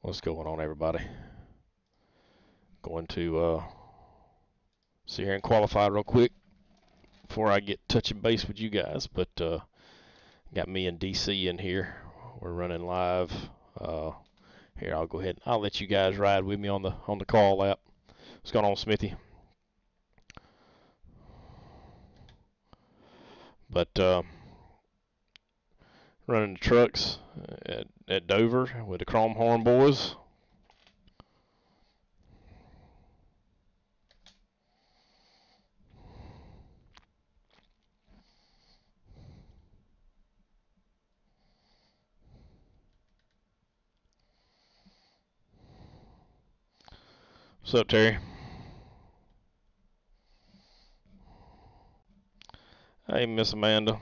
What's going on, everybody? Going to sit here and qualify real quick before I get touching base with you guys. But got me and DC in here. We're running live. Here, I'll go ahead. I'll let you guys ride with me on the call app. What's going on, Smithy? But running the trucks at Dover with the Chrome Horn boys. What's up, Terry? Hey, Miss Amanda.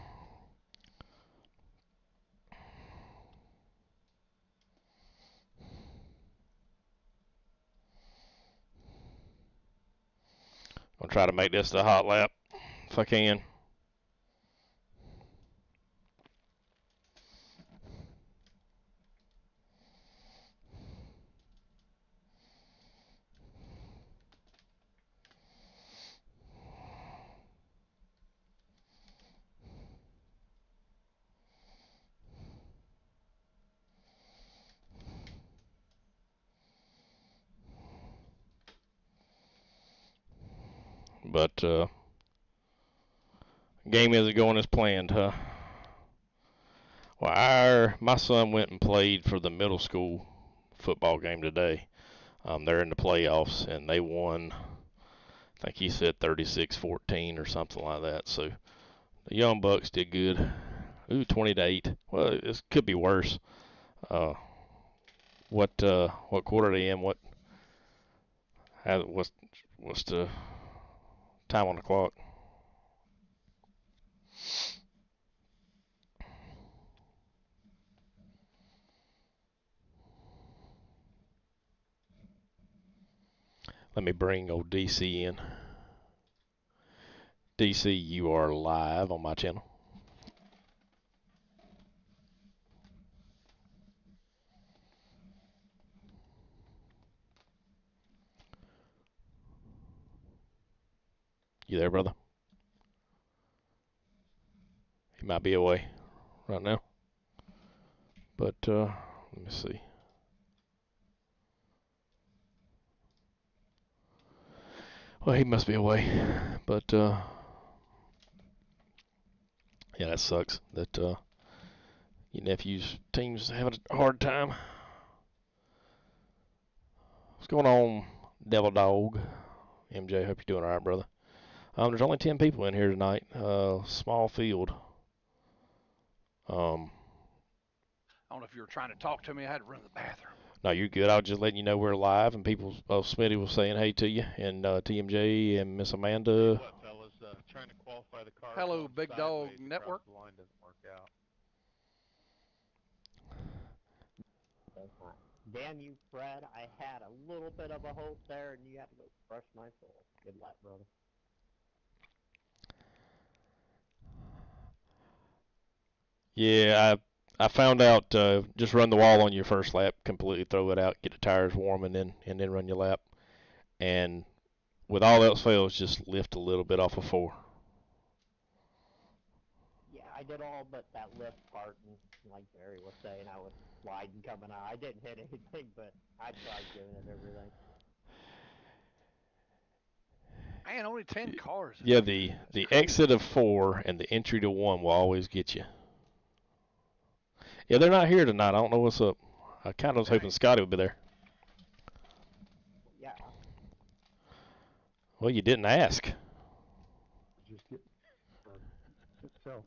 I'll try to make this the hot lap if I can. But game isn't going as planned, huh? Well, my son went and played for the middle school football game today. They're in the playoffs, and they won, I think he said 36-14 or something like that. So the Young Bucks did good. Ooh, 20-8. Well, it could be worse. What quarter are they in? What's the time on the clock? Let me bring old DC in. DC, you are live on my channel. You there, brother? He might be away right now. But let me see. Well, he must be away. But yeah, that sucks. That your nephew's team's having a hard time. What's going on, Devil Dog? MJ, hope you're doing all right, brother. There's only 10 people in here tonight. Small field. I don't know if you were trying to talk to me. I had to run to the bathroom. No, you're good. I was just letting you know we're live, and people. Smitty was saying hey to you, and TMJ and Miss Amanda. What, fellas? Trying to qualify the car. Hello, Big Dog Network. The line doesn't work out. Damn you, Fred. I had a little bit of a hope there, and you had to go crush my soul. Good luck, brother. Yeah, I found out just run the wall on your first lap, completely throw it out, get the tires warm, and then run your lap. And with all else fails, just lift a little bit off of 4. Yeah, I did all but that lift part, and like Barry was saying, I was sliding coming out. I didn't hit anything, but I tried giving it everything. Man, only 10 cars. Yeah, the exit of 4 and the entry to 1 will always get you. Yeah, they're not here tonight. I don't know what's up. I kind of was hoping Scotty would be there. Yeah. Well, you didn't ask. Just get so.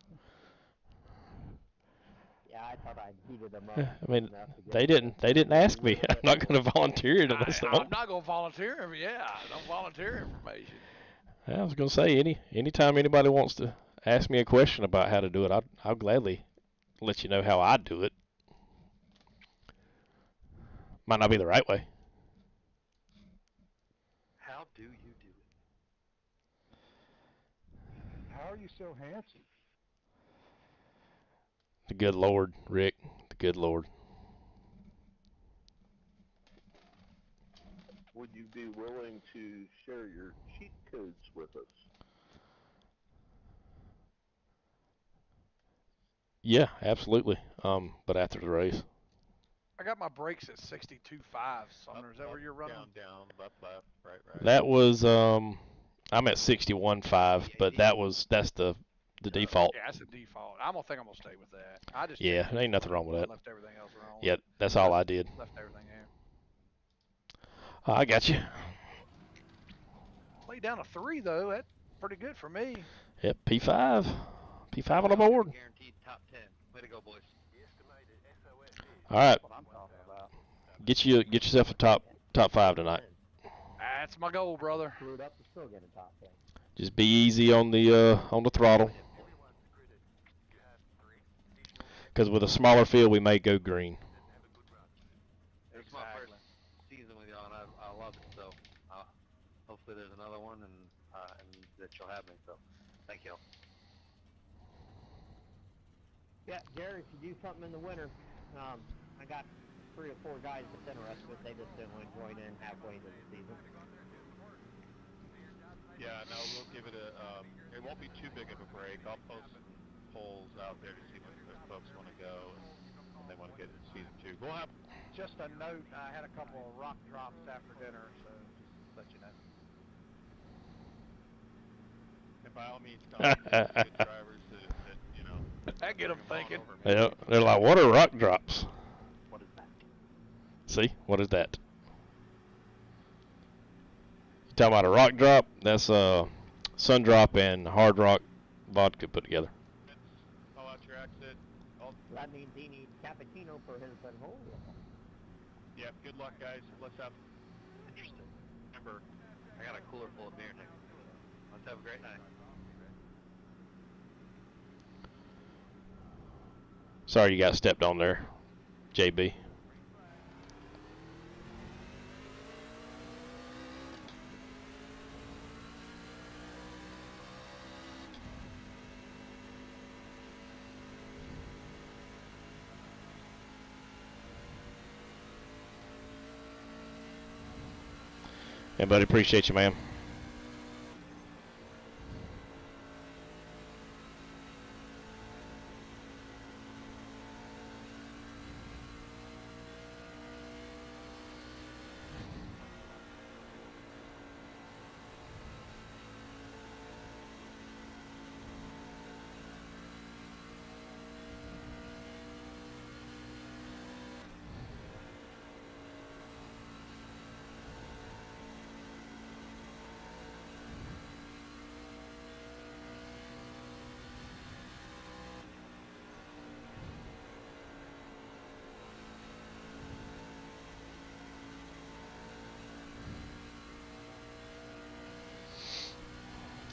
Yeah, I thought I'd heated them up. I mean, they didn't ask me. I'm not going to volunteer it unless I'm not going to volunteer. Yeah, don't volunteer information. I was going to say anytime anybody wants to ask me a question about how to do it, I'll gladly let you know how I do it. Might not be the right way. How do you do it? How are you so handsome? The good Lord, Rick. The good Lord. would you be willing to share your cheat codes with us? Yeah, absolutely. But after the race. I got my brakes at 62.5. Sumner, is that where you're running? Down, left, right. That was I'm at 61.5, but that's the default. Yeah, that's a default. I'm gonna think I'm gonna stay with that. I just Yeah, changed it ain't to nothing wrong with I that. left everything else wrong. Yeah, that's all I left, did. Left everything in. I got you. Laid down a 3 though. That's pretty good for me. Yep, P5. P5 on the board. Guaranteed top 10. Way to go, boys. All right, That's what I'm talking about. get yourself a top 5 tonight. That's my goal, brother. Screwed up to still get a top 10. Just be easy on the throttle. Because with a smaller field, we may go green. It's my first season with y'all, and I love it. So hopefully there's another one, and that you'll have me. So thank y'all. Yeah, Jerry, if you do something in the winter, I got 3 or 4 guys that's interested. They just didn't want to join in halfway into the season. Yeah, no, we'll give it it won't be too big of a break. I'll post some polls out there to see if folks want to go and they want to get into season 2. We'll have Just a note, I had a couple of rock drops after dinner, so just let you know. And by all means, talk to good drivers that That get them bring 'em on thinking. over, Yeah, they're like, what are rock drops? What is that? See, what is that? You talking about a rock drop? That's sun drop and hard rock vodka put together. Call out your exit. That means he needs cappuccino for his hole. Yeah, good luck, guys. Let's have. Interesting. Remember, I got a cooler full of beer next to me. Let's have a great night. Sorry you got stepped on there, JB. Hey, buddy, appreciate you, man.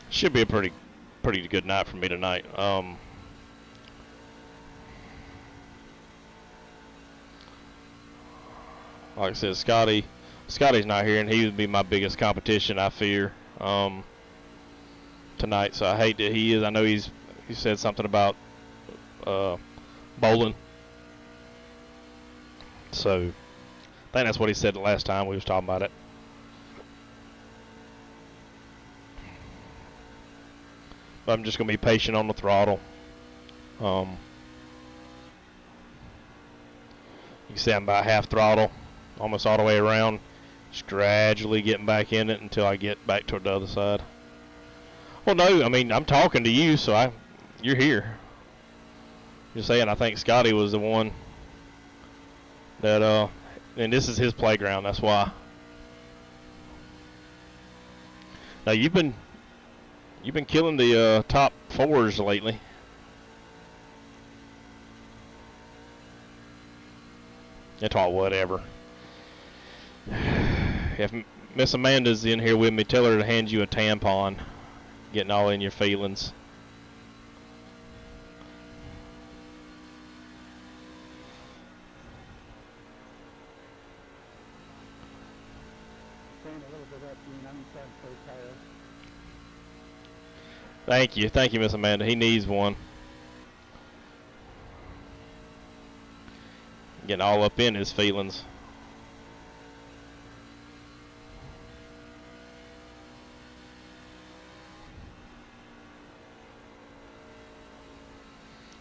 Should be a pretty good night for me tonight. Like I said, Scotty's not here, and he would be my biggest competition, I fear, tonight. So I hate that he is. I know he said something about bowling. So I think that's what he said the last time we was talking about it. But I'm just gonna be patient on the throttle. You can see I'm about half throttle, almost all the way around, just gradually getting back in it until I get back toward the other side. Well, no, I mean, I'm talking to you, so you're here. Just saying, I think Scotty was the one that, and this is his playground, that's why. Now, you've been killing the top 4s lately. It's all whatever. If Miss Amanda's in here with me, tell her to hand you a tampon. Getting all in your feelings. Saying a little bit up, I'm trying to play tire. Thank you, Miss Amanda. He needs one. Getting all up in his feelings.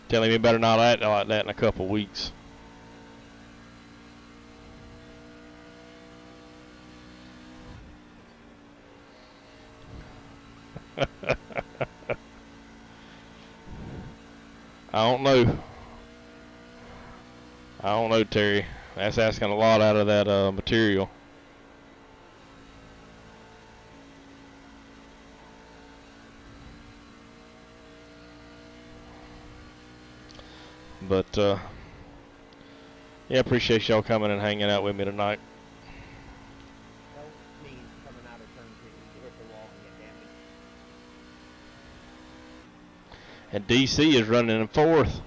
Telling me better not act like that in a couple weeks. I don't know. I don't know, Terry. That's asking a lot out of that material. But, yeah, appreciate y'all coming and hanging out with me tonight. Help means coming out of turn 2 to hit the wall and get damage. And DC is running in 4th.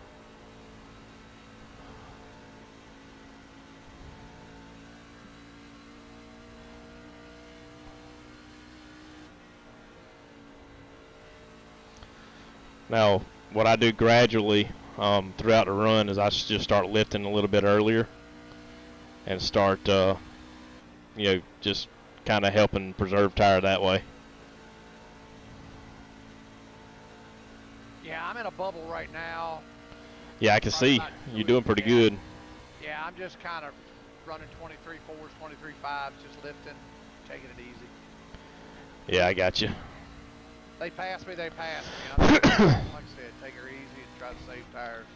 Now, what I do gradually throughout the run is I just start lifting a little bit earlier and start, just kind of helping preserve tire that way. Yeah, I'm in a bubble right now. Yeah, I can see you're doing pretty good. Yeah, I'm just kind of running 23.4s, 23.5s, just lifting, taking it easy. Yeah, I got you. They pass me, they pass me. Like I said, take her easy and try to save tires.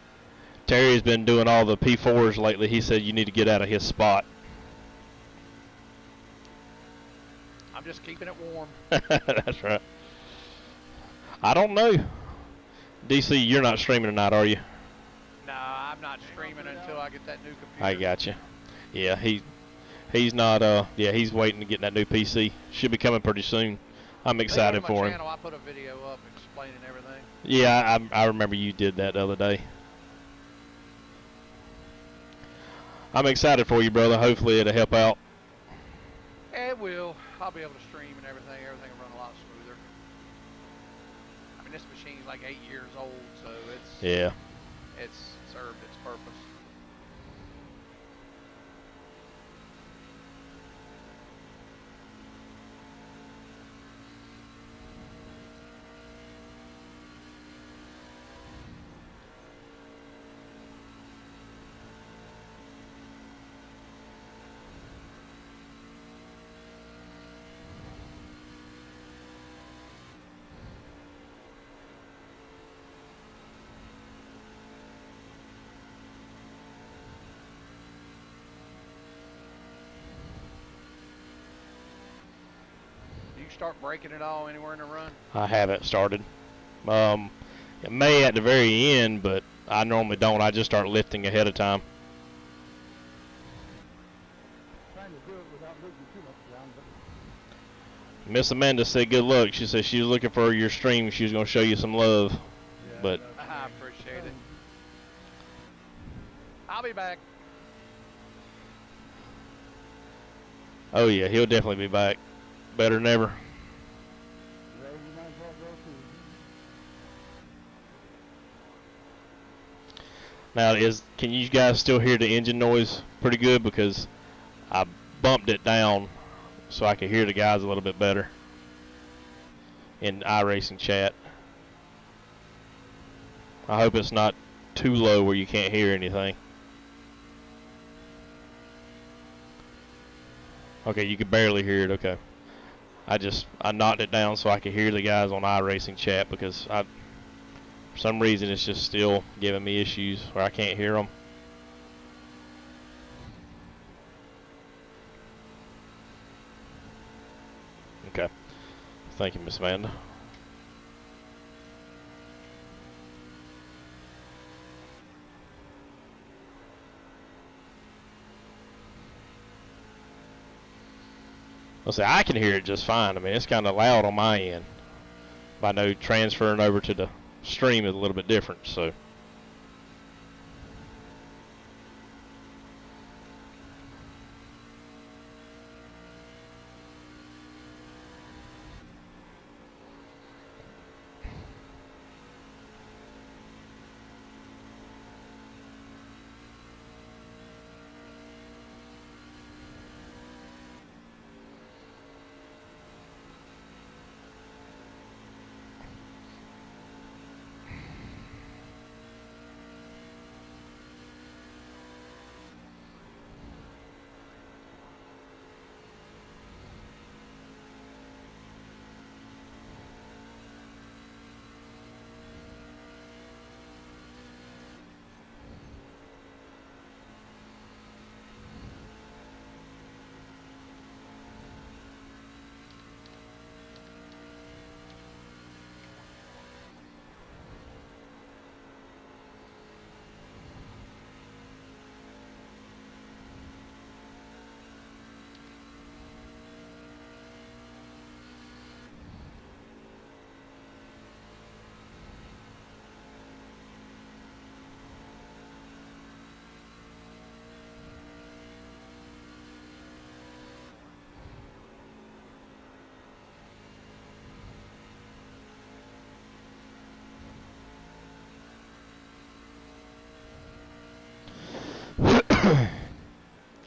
Terry's been doing all the P4s lately. He said you need to get out of his spot. I'm just keeping it warm. That's right. I don't know. DC, you're not streaming tonight, are you? No, I'm not streaming until I get that new computer. I got you. Yeah, he's not. Yeah, he's waiting to get that new PC. Should be coming pretty soon. I'm excited for him. Channel, I put a video up explaining everything. Yeah, I remember you did that the other day. I'm excited for you, brother. Hopefully it'll help out. It will. I'll be able to stream and everything. Everything will run a lot smoother. I mean, this machine's like 8 years old, so it's served its purpose. You start breaking it all anywhere in the run? I haven't started. It may at the very end, but I normally don't. I just start lifting ahead of time. Trying to do it without looking too much down, but Miss Amanda said good luck. She said she was looking for your stream. She was going to show you some love. yeah, But I appreciate it. I'll be back. oh yeah, he'll definitely be back. Better than ever. well, you might as well go too. Now, can you guys still hear the engine noise pretty good? Because I bumped it down so I could hear the guys a little bit better in iRacing chat. I hope it's not too low where you can't hear anything. Okay, you can barely hear it. Okay. I knocked it down so I could hear the guys on iRacing chat because for some reason it's just still giving me issues where I can't hear them. Okay. Thank you, Miss Amanda. Let's say I can hear it just fine. I mean, it's kind of loud on my end. But I know transferring over to the stream is a little bit different, so.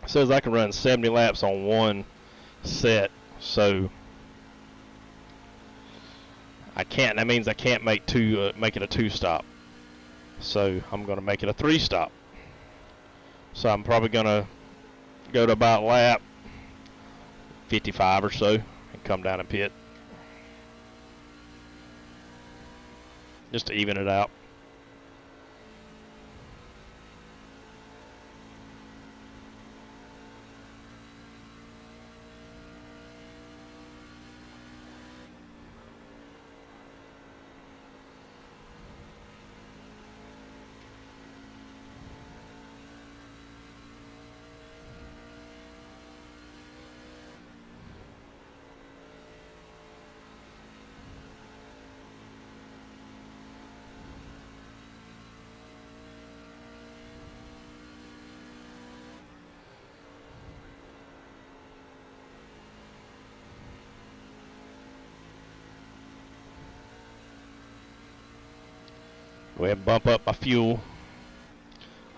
says I can run 70 laps on one set, so I can't. That means I can't make make it a 2-stop. So I'm going to make it a 3-stop. So I'm probably going to go to about lap 55 or so and come down and pit, just to even it out. Go ahead and bump up my fuel.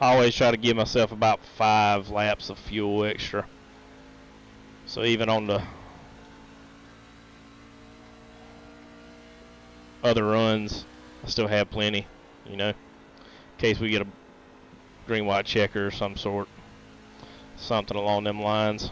I always try to give myself about 5 laps of fuel extra. So even on the other runs, I still have plenty, you know, in case we get a green white checker or some sort, something along them lines.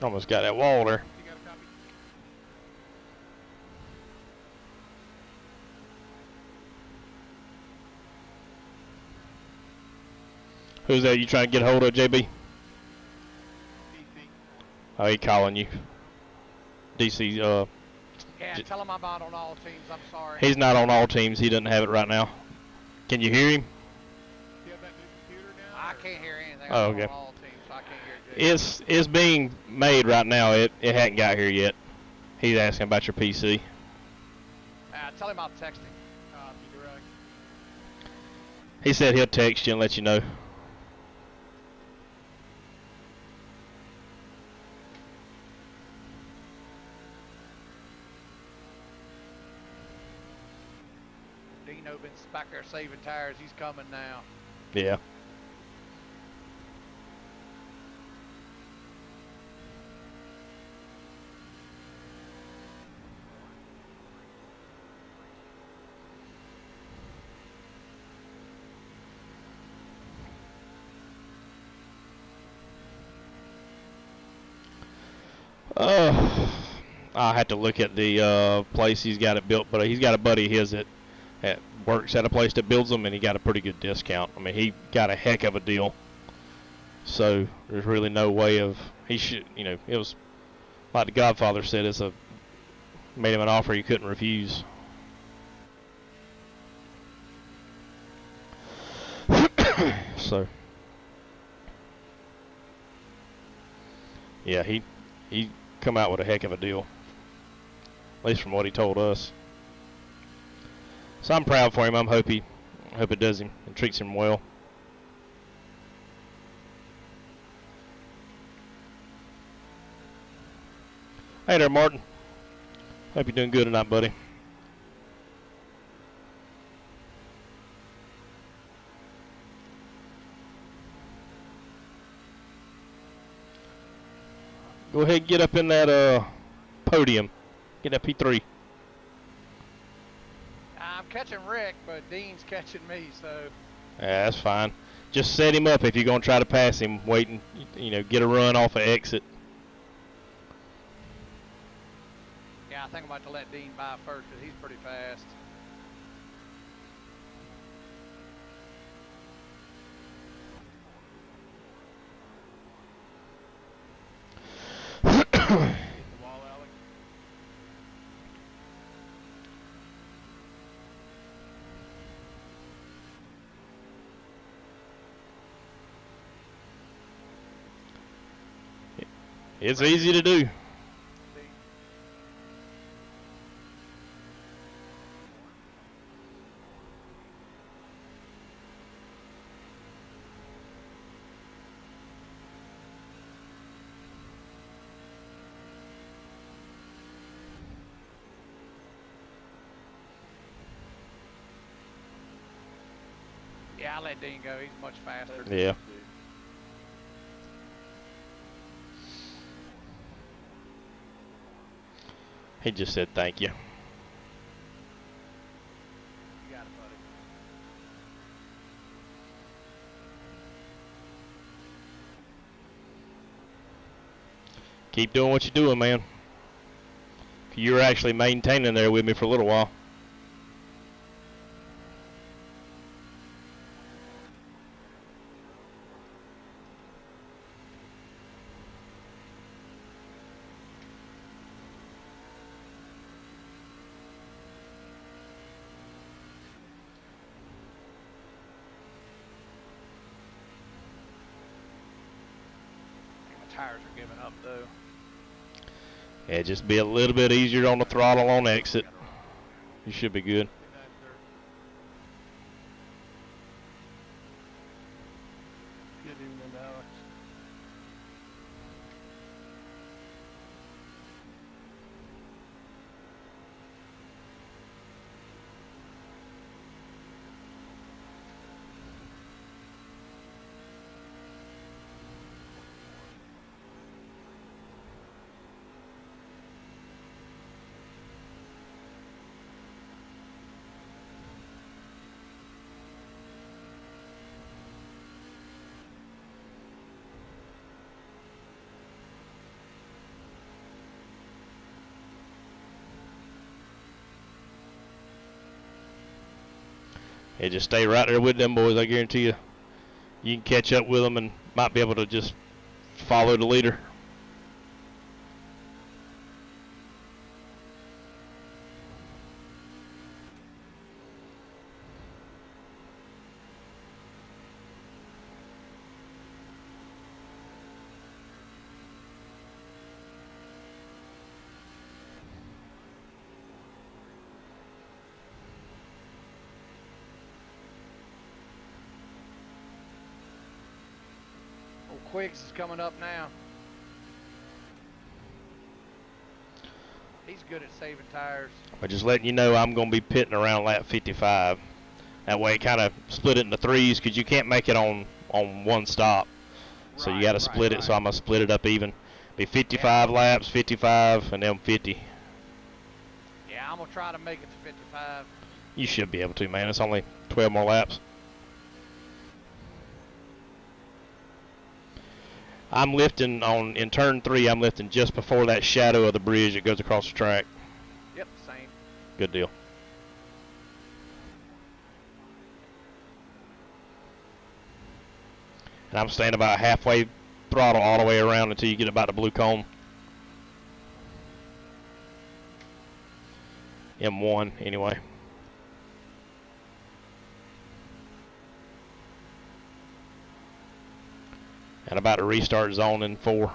Almost got that wall there. You got a copy? Who's that you trying to get a hold of, JB? DC. Oh, he calling you. DC, Yeah, tell him I'm not on all teams. I'm sorry. he's not on all teams. He doesn't have it right now. Can you hear him? Do you have that new computer now? I or- can't hear anything. Oh, I'm okay. on all teams, so I can't hear Jay. It's being made right now. It hadn't got here yet. He's asking about your PC. Tell him I'll text him. Be direct. He said he'll text you and let you know. Dino been back there saving tires. He's coming now. Yeah. I'll have to look at the place he's got it built, but he's got a buddy of his that works at a place that builds them, and he got a pretty good discount. I mean, he got a heck of a deal. So there's really no way of he should, you know, it was like the Godfather said, it's made him an offer he couldn't refuse. So yeah, he come out with a heck of a deal, at least from what he told us. So I'm proud for him. I hope it does him and treats him well. Hey there, Martin. Hope you're doing good tonight, buddy. Go ahead and get up in that podium. Get that P3. I'm catching Rick, but Dean's catching me, so. Yeah, that's fine. Just set him up if you're going to try to pass him. Wait and, you know, get a run off of exit. Yeah, I think I'm about to let Dean by first because he's pretty fast. Hit the wall, Alex. It's easy to do. Yeah, I let Dean go. He's much faster. Yeah. He just said thank you. You got it, buddy. Keep doing what you're doing, man. You were actually maintaining there with me for a little while. Tires are giving up though. Yeah, just be a little bit easier on the throttle on exit. You should be good. Good evening, Alex. Yeah, just stay right there with them boys. I guarantee you, you can catch up with them and might be able to just follow the leader. Quiggs is coming up now. He's good at saving tires. But just letting you know, I'm going to be pitting around lap 55. That way, kind of split it into threes because you can't make it on one stop. So you got to split it. So I'm gonna split it up even. Be 55 laps, 55, and then 50. Yeah, I'm gonna try to make it to 55. You should be able to, man. It's only 12 more laps. I'm lifting in turn 3. I'm lifting just before that shadow of the bridge that goes across the track. Yep, same. Good deal. And I'm staying about halfway throttle all the way around until you get about the blue cone. M1 anyway. And about to restart zone in 4.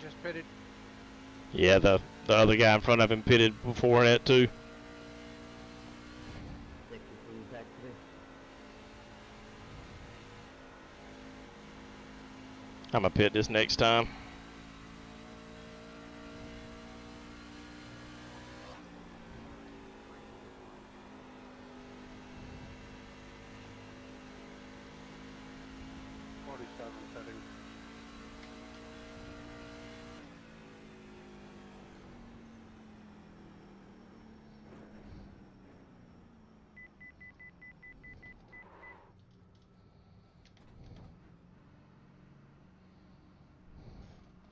just pitted. Yeah, the other guy in front of him pitted before that too. 63 actually. I'm gonna pit this next time.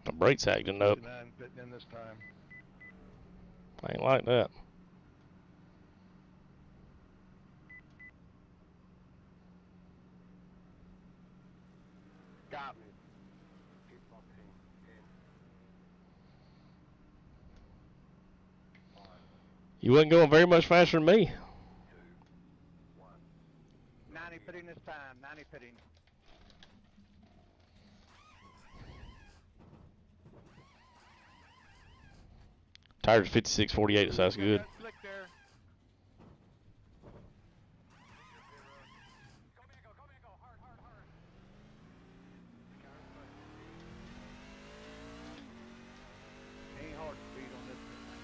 My brake's acting up. Fitting in this time. I ain't like that. Got me. You wasn't going very much faster than me. 90 pitting this time. 90 pitting. Tires 56.48, so that's good. Slick there. Ain't hard to beat on this thing.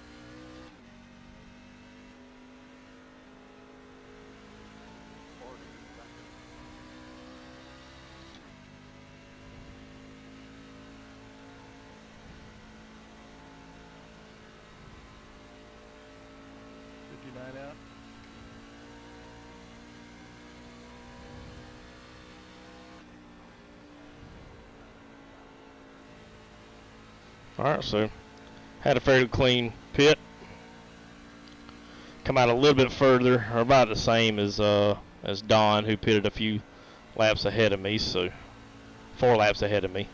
Out. Alright, so had a fairly clean pit. Come out a little bit further, or about the same as Don, who pitted a few laps ahead of me, so 4 laps ahead of me.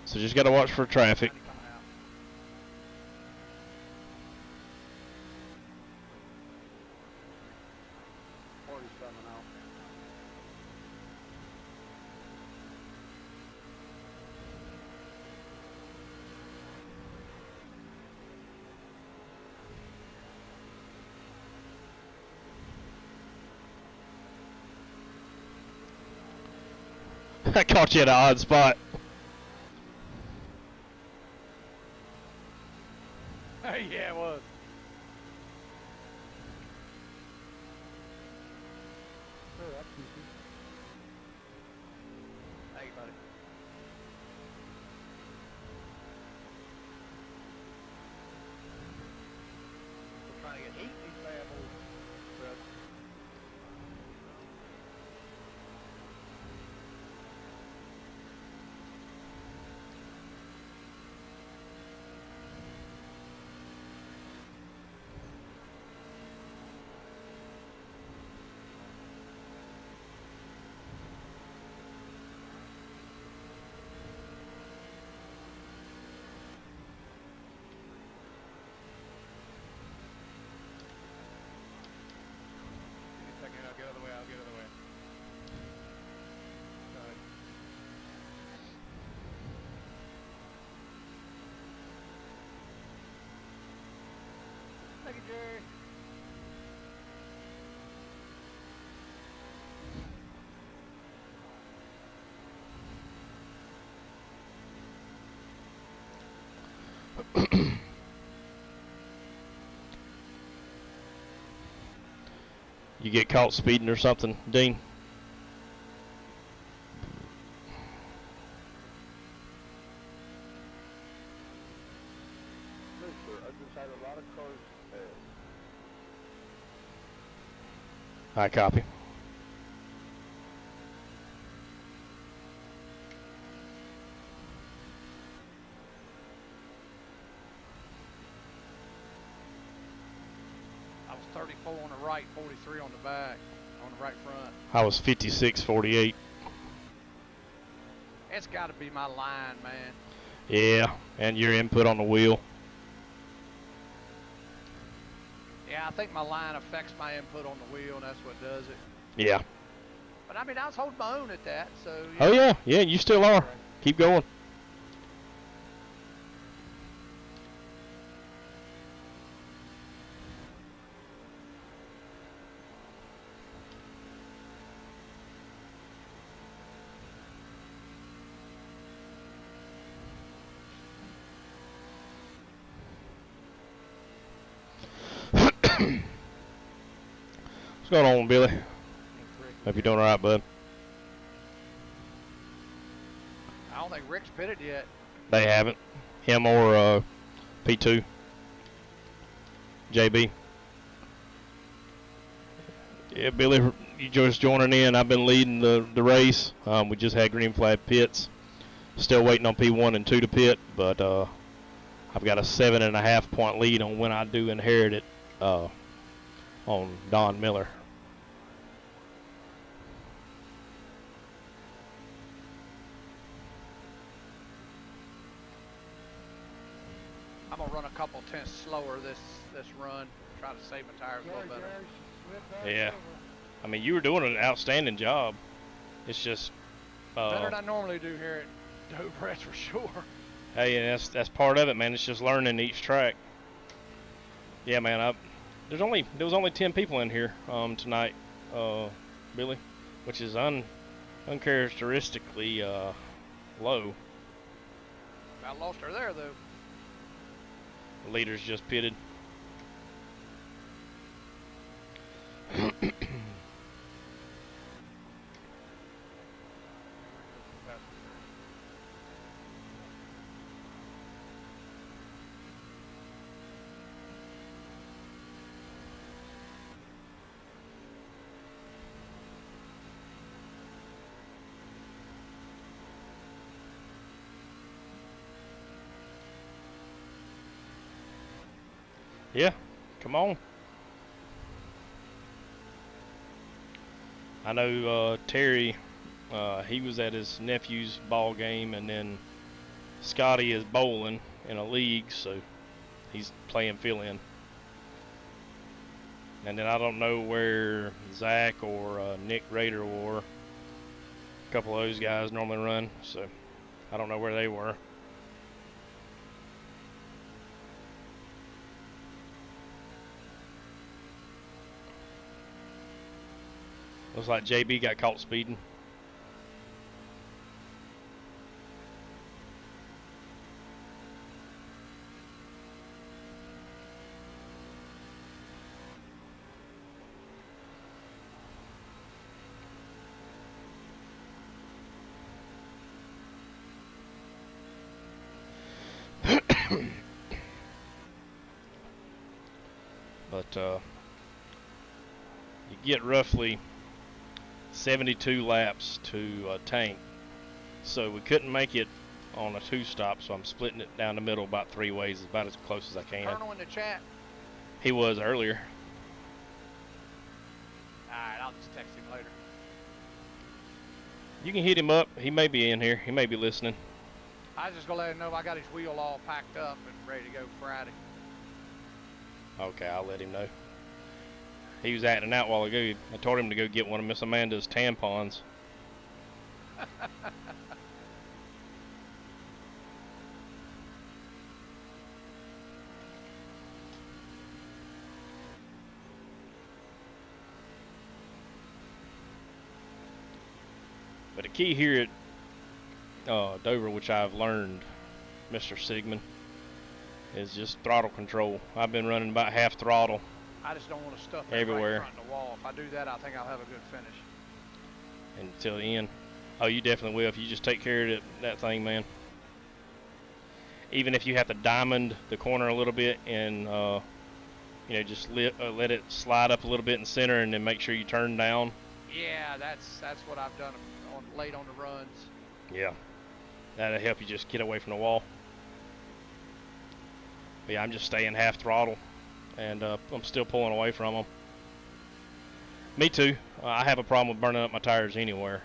So just gotta watch for traffic. I caught you at an odd spot. Yeah, it was. Oh, that's easy. Thank you, buddy. We're trying to get heat in these bad boys. But I'll get out of the way. I'll get out of the way. Go ahead. Thank you, Jerry. You get caught speeding or something, Dean? No, sir. I just had a lot of cars pass. I copy. I was 34 on the right, 43 on the back, on the right front. I was 56.48. It's got to be my line, man. Yeah, and your input on the wheel. Yeah, I think my line affects my input on the wheel, and that's what does it. Yeah. But I mean, I was holding my own at that, so. Oh yeah, yeah, you still are. Keep going. What's going on, Billy? Hope you're doing all right, bud. I don't think Rick's pitted yet. They haven't. Him or P2. JB. Yeah, Billy, you just joining in. I've been leading the race. We just had green flag pits. Still waiting on P1 and 2 to pit, but I've got a 7.5 point lead on when I do inherit it on Don Miller. I'm gonna run a couple tenths slower this run. Try to save my tires a little better. Yeah. I mean, you were doing an outstanding job. It's just better than I normally do here at Dover, that's for sure. Hey, and that's part of it, man. It's just learning each track. Yeah, man. There was only 10 people in here tonight, Billy, which is uncharacteristically low. I lost her there though. The leaders just pitted. Yeah, come on. I know Terry, he was at his nephew's ball game, and then Scotty is bowling in a league, so he's playing fill-in. And then I don't know where Zach or Nick Rader were. A couple of those guys normally run, so I don't know where they were. Looks like JB got caught speeding. But you get roughly 72 laps to tank, so we couldn't make it on a 2-stop, so I'm splitting it down the middle about 3 ways, about as close as I can. Colonel in the chat. He was earlier. Alright, I'll just text him later. You can hit him up. He may be in here. He may be listening. I was just gonna let him know I got his wheel all packed up and ready to go Friday. Okay, I'll let him know. He was acting out a while ago. I told him to go get one of Miss Amanda's tampons. But the key here at Dover, which I've learned, Mr. Sigmund, is just throttle control. I've been running about half throttle. I just don't want to stuff everywhere. Right in front of the wall. If I do that, I think I'll have a good finish. Until the end. Oh, you definitely will if you just take care of that thing, man. Even if you have to diamond the corner a little bit and you know, just let it slide up a little bit in center, and then make sure you turn down. Yeah, that's what I've done late on the runs. Yeah, that'll help you just get away from the wall. But yeah, I'm just staying half throttle, and I'm still pulling away from them. Me too. I have a problem with burning up my tires anywhere.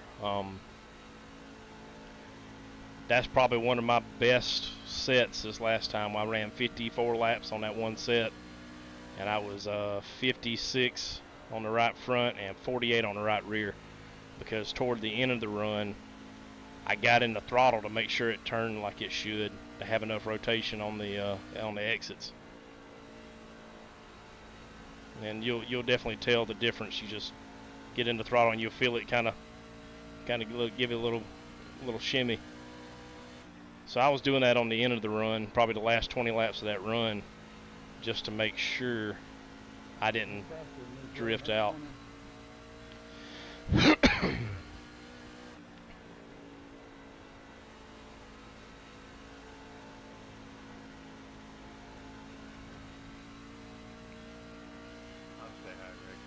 That's probably one of my best sets this last time. I ran 54 laps on that one set, and I was 56 on the right front and 48 on the right rear, because toward the end of the run I got in the throttle to make sure it turned like it should, to have enough rotation on the exits. And you'll definitely tell the difference. You just get in the throttle and you'll feel it kind of give it a little shimmy. So I was doing that on the end of the run, probably the last 20 laps of that run, just to make sure I didn't drift Right out. corner. I'll say hi, Rick.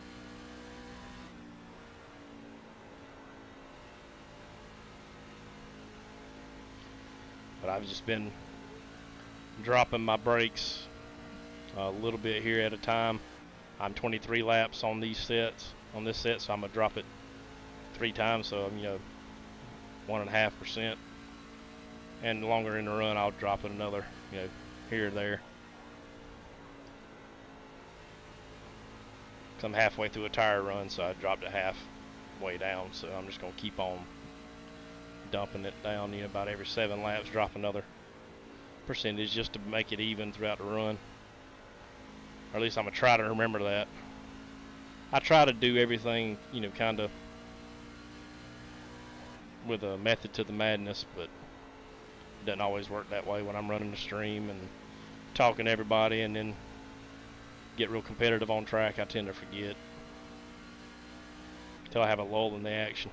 But I've just been dropping my brakes a little bit here at a time. I'm 23 laps on these sets, on this set, so I'm gonna drop it 3 times, so I'm 1.5%. And longer in the run, I'll drop it another, here or there. Cause I'm halfway through a tire run, so I dropped it halfway down. So I'm just gonna keep on dumping it down, about every 7 laps, drop another percentage just to make it even throughout the run. Or at least I'm gonna try to remember that. I try to do everything, kind of with a method to the madness, but it doesn't always work that way when I'm running the stream and talking to everybody and then get real competitive on track. I tend to forget until I have a lull in the action.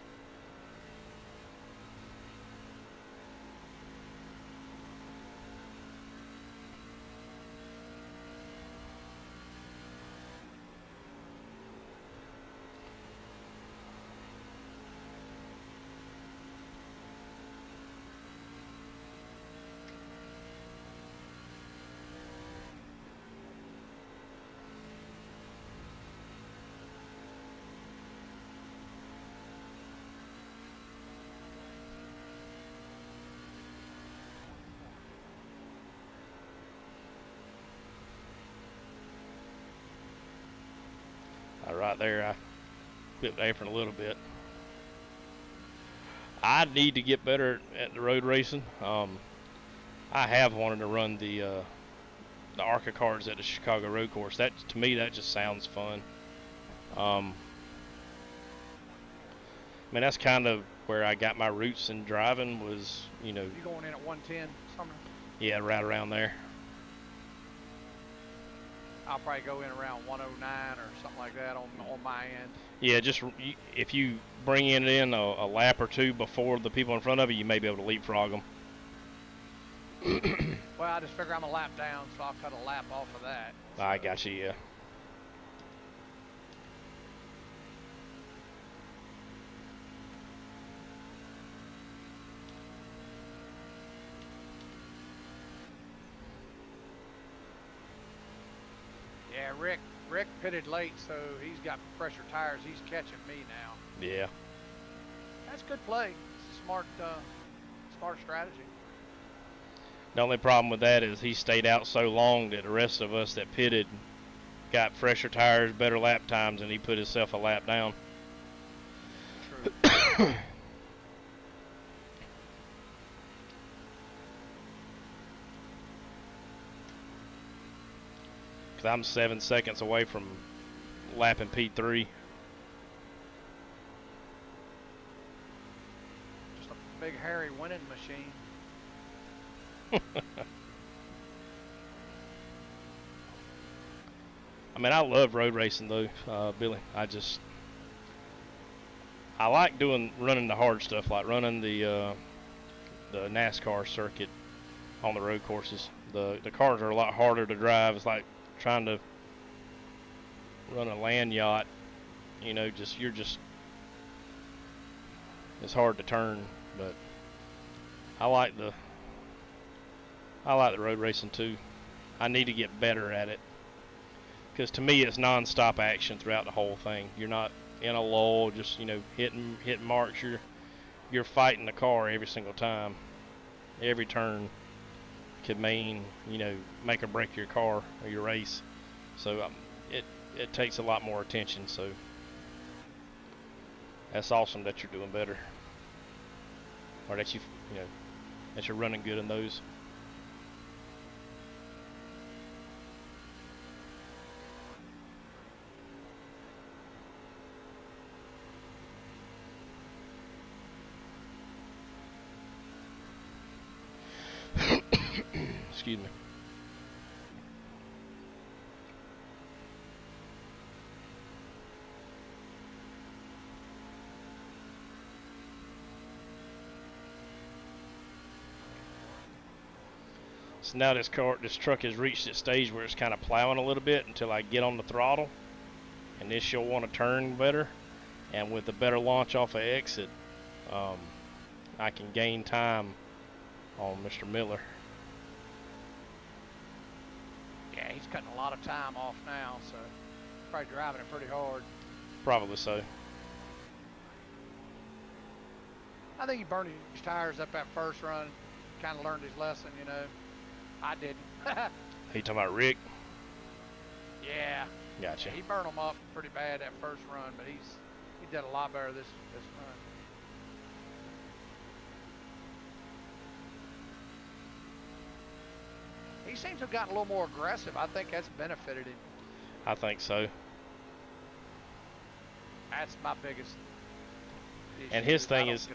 Right there, I flipped the apron a little bit. I need to get better at the road racing. I have wanted to run the creatorchords at the Chicago road course. That, to me, that just sounds fun. I mean, that's kind of where I got my roots in driving was, You going in at 110 something? Yeah, right around there. I'll probably go in around 109 or something like that on my end. Yeah, just if you bring it in a lap or two before the people in front of you may be able to leapfrog them. Well, I just figure I'm a lap down, so I'll cut a lap off of that. So. I got you, yeah. Yeah, Rick pitted late, so he's got fresher tires. He's catching me now. Yeah. That's good play. It's a smart strategy. The only problem with that is he stayed out so long that the rest of us that pitted got fresher tires, better lap times, and he put himself a lap down. True. Because I'm 7 seconds away from lapping P3. Just a big, hairy winning machine. I mean, I love road racing though, Billy. I like running the hard stuff, like running the NASCAR circuit on the road courses. The cars are a lot harder to drive. It's like trying to run a land yacht. It's hard to turn, but I like the road racing too. I need to get better at it. Because to me, it's non-stop action throughout the whole thing. You're not in a lull, just hitting marks. You're fighting the car every single time. Every turn could mean make or break your car or your race. So it takes a lot more attention. So that's awesome that you're doing better, or that that you're running good in those. Excuse me. So now this truck has reached its stage where it's kind of plowing a little bit until I get on the throttle, and this she'll want to turn better. And with a better launch off of exit, I can gain time on Mr. Miller. Yeah, he's cutting a lot of time off now, so probably driving it pretty hard. Probably so. I think he burned his tires up that first run. Kind of learned his lesson, you know. I didn't. You talking about Rick? Yeah. Gotcha. Yeah, he burned them up pretty bad that first run, but he did a lot better this run. He seems to have gotten a little more aggressive. I think that's benefited him. I think so. That's my biggest issue. And his thing is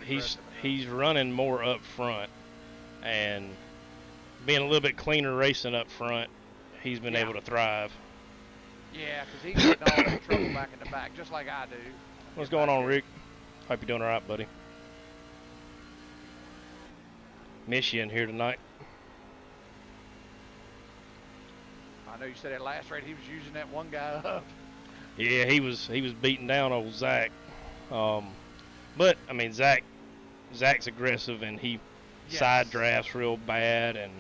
he's running more up front and being a little bit cleaner racing up front. He's been able to thrive. Yeah, because he's getting all the trouble back in the back, just like I do. What's going on, Rick? Hope you're doing all right, buddy. Miss you in here tonight. I know you said at last rate he was using that one guy up. Yeah, he was beating down old Zach. But I mean Zach's aggressive and he side drafts real bad and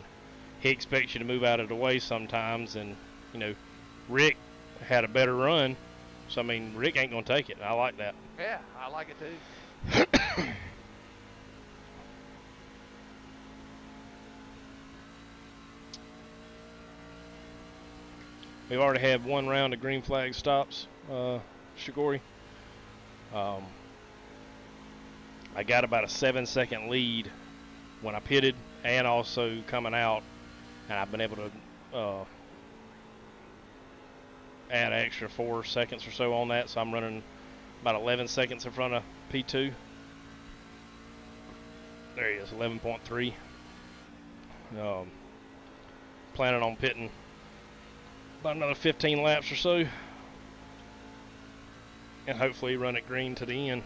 he expects you to move out of the way sometimes, and you know, Rick had a better run. So I mean Rick ain't gonna take it. I like that. Yeah, I like it too. We've already had one round of green flag stops, Shigori. I got about a 7-second lead when I pitted and also coming out, and I've been able to add an extra 4 seconds or so on that, so I'm running about 11 seconds in front of P2. There he is, 11.3. Planning on pitting about another 15 laps or so, and hopefully run it green to the end.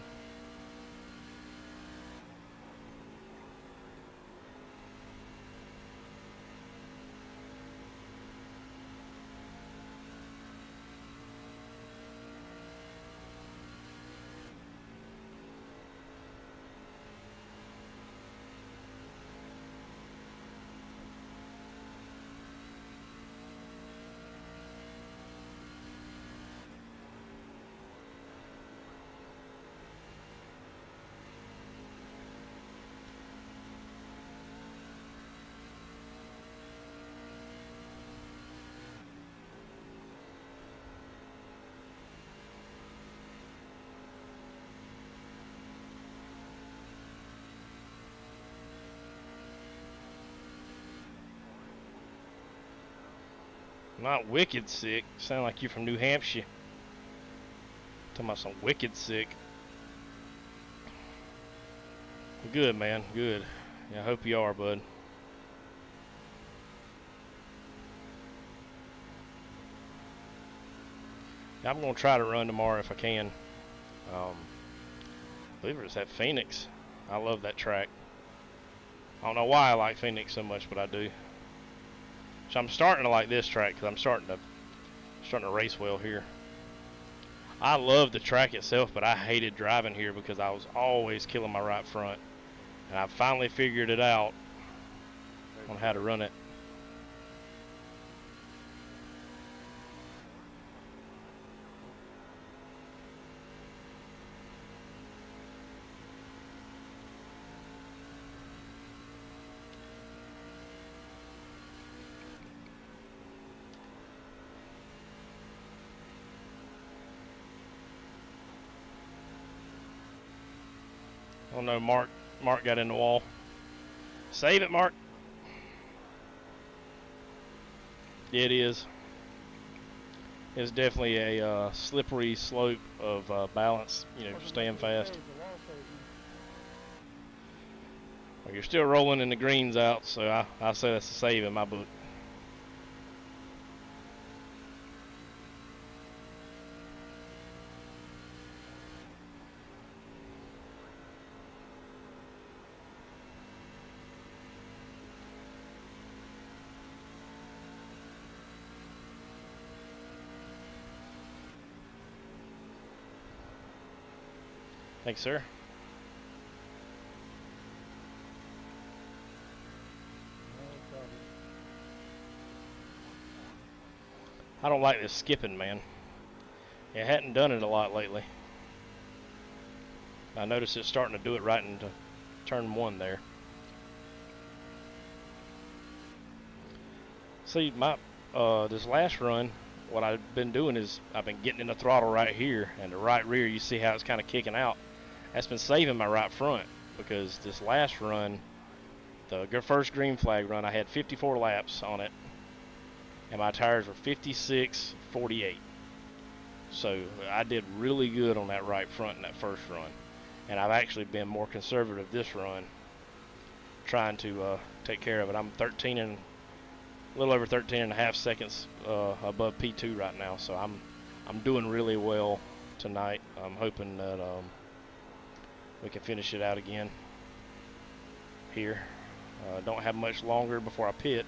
Not wicked sick. Sound like you're from New Hampshire. Talking about some wicked sick. Good, man. Good. Yeah, I hope you are, bud. I'm going to try to run tomorrow if I can. I believe it's at Phoenix. I love that track. I don't know why I like Phoenix so much, but I do. So I'm starting to like this track because I'm starting to race well here. I love the track itself, but I hated driving here because I was always killing my right front. And I finally figured it out on how to run it. Oh no, Mark got in the wall. Save it, Mark. Yeah, it is. It's definitely a slippery slope of balance, you know, staying fast. Well, you're still rolling in the greens out, so I say that's a save in my book. Thanks, sir. No problem. I don't like this skipping, man. I hadn't done it a lot lately. I noticed it's starting to do it right into turn 1 there. See, my this last run, what I've been doing is I've been getting in the throttle right here, and the right rear, you see how it's kind of kicking out. That's been saving my right front, because this last run, the first green flag run, I had 54 laps on it, and my tires were 56.48. So I did really good on that right front in that first run, and I've actually been more conservative this run, trying to take care of it. I'm a little over 13 and a half seconds above P2 right now, so I'm doing really well tonight. I'm hoping that we can finish it out again here. Don't have much longer before I pit.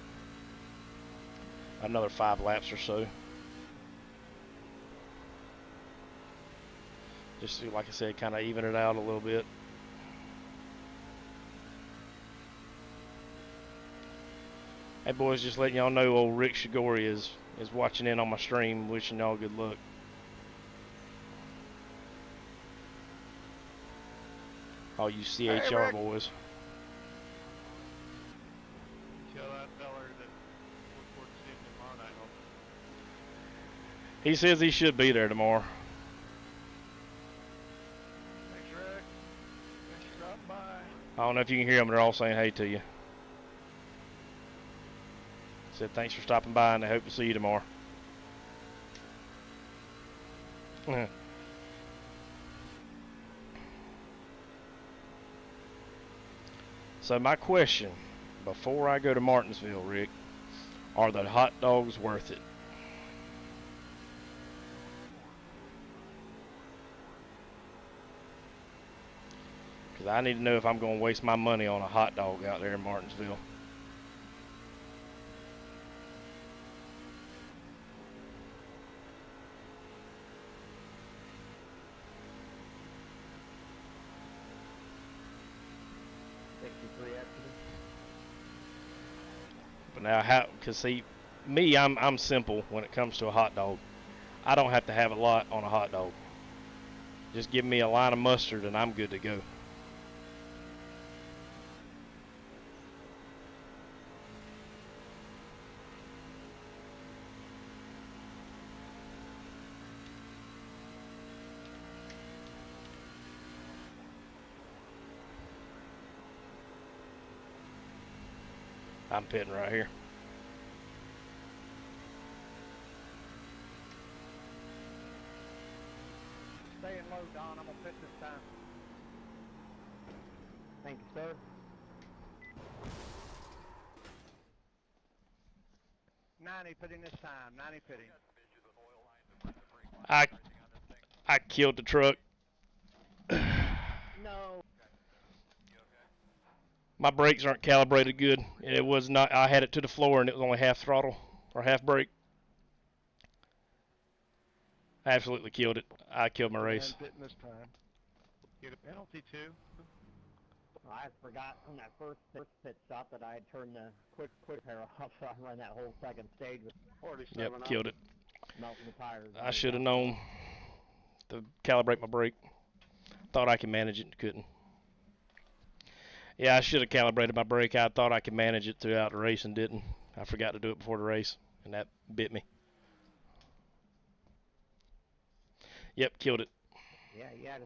Another 5 laps or so. Just to, like I said, kind of even it out a little bit. Hey boys, just letting y'all know old Rick Shigori is watching in on my stream, wishing y'all good luck. All you CHR Rick. boys. Tell that feller that look forward to seeing him tomorrow night. He says he should be there tomorrow. Thanks, Rick. Thanks for dropping by. I don't know if you can hear them, they're all saying hey to you. Said thanks for stopping by and I hope to see you tomorrow. So my question, before I go to Martinsville, Rick, are the hot dogs worth it? Because I need to know if I'm going to waste my money on a hot dog out there in Martinsville. But now, how? Because see, me, I'm simple when it comes to a hot dog. I don't have to have a lot on a hot dog. Just give me a line of mustard and I'm good to go. I'm pitting right here. Staying low, Don. I'm going to pit this time. Thank you, sir. '90 pitting this time. '90 pitting. I killed the truck. No. My brakes aren't calibrated good. It was not. I had it to the floor and it was only half throttle or half brake. I absolutely killed it. I killed my race. Pitting this time. Get a penalty too. I forgot on that first pit stop that I had turned the quick pair off, so I ran that whole second stage with 47 Yep, up, killed it. melting the tires. I should have known to calibrate my brake. Thought I could manage it, couldn't. Yeah, I should have calibrated my brake. I thought I could manage it throughout the race and didn't. I forgot to do it before the race, and that bit me. Yep, killed it. Yeah.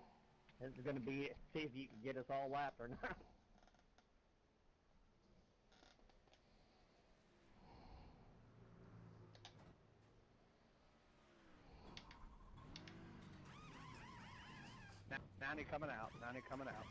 This is going to be, see if you can get us all lapped or not. '90 coming out. '90 coming out. Out.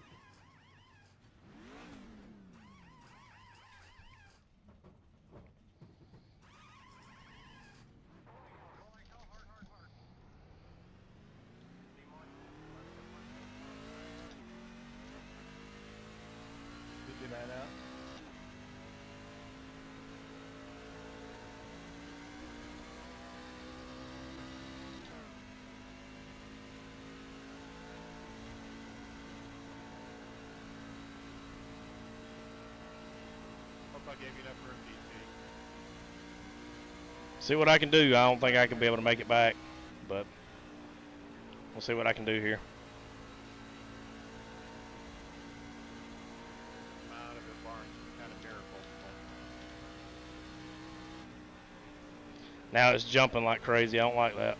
I gave you enough room, DC. See what I can do. I don't think I can be able to make it back, but we'll see what I can do here. Come out of it, barring some kind of miracle. Now it's jumping like crazy. I don't like that.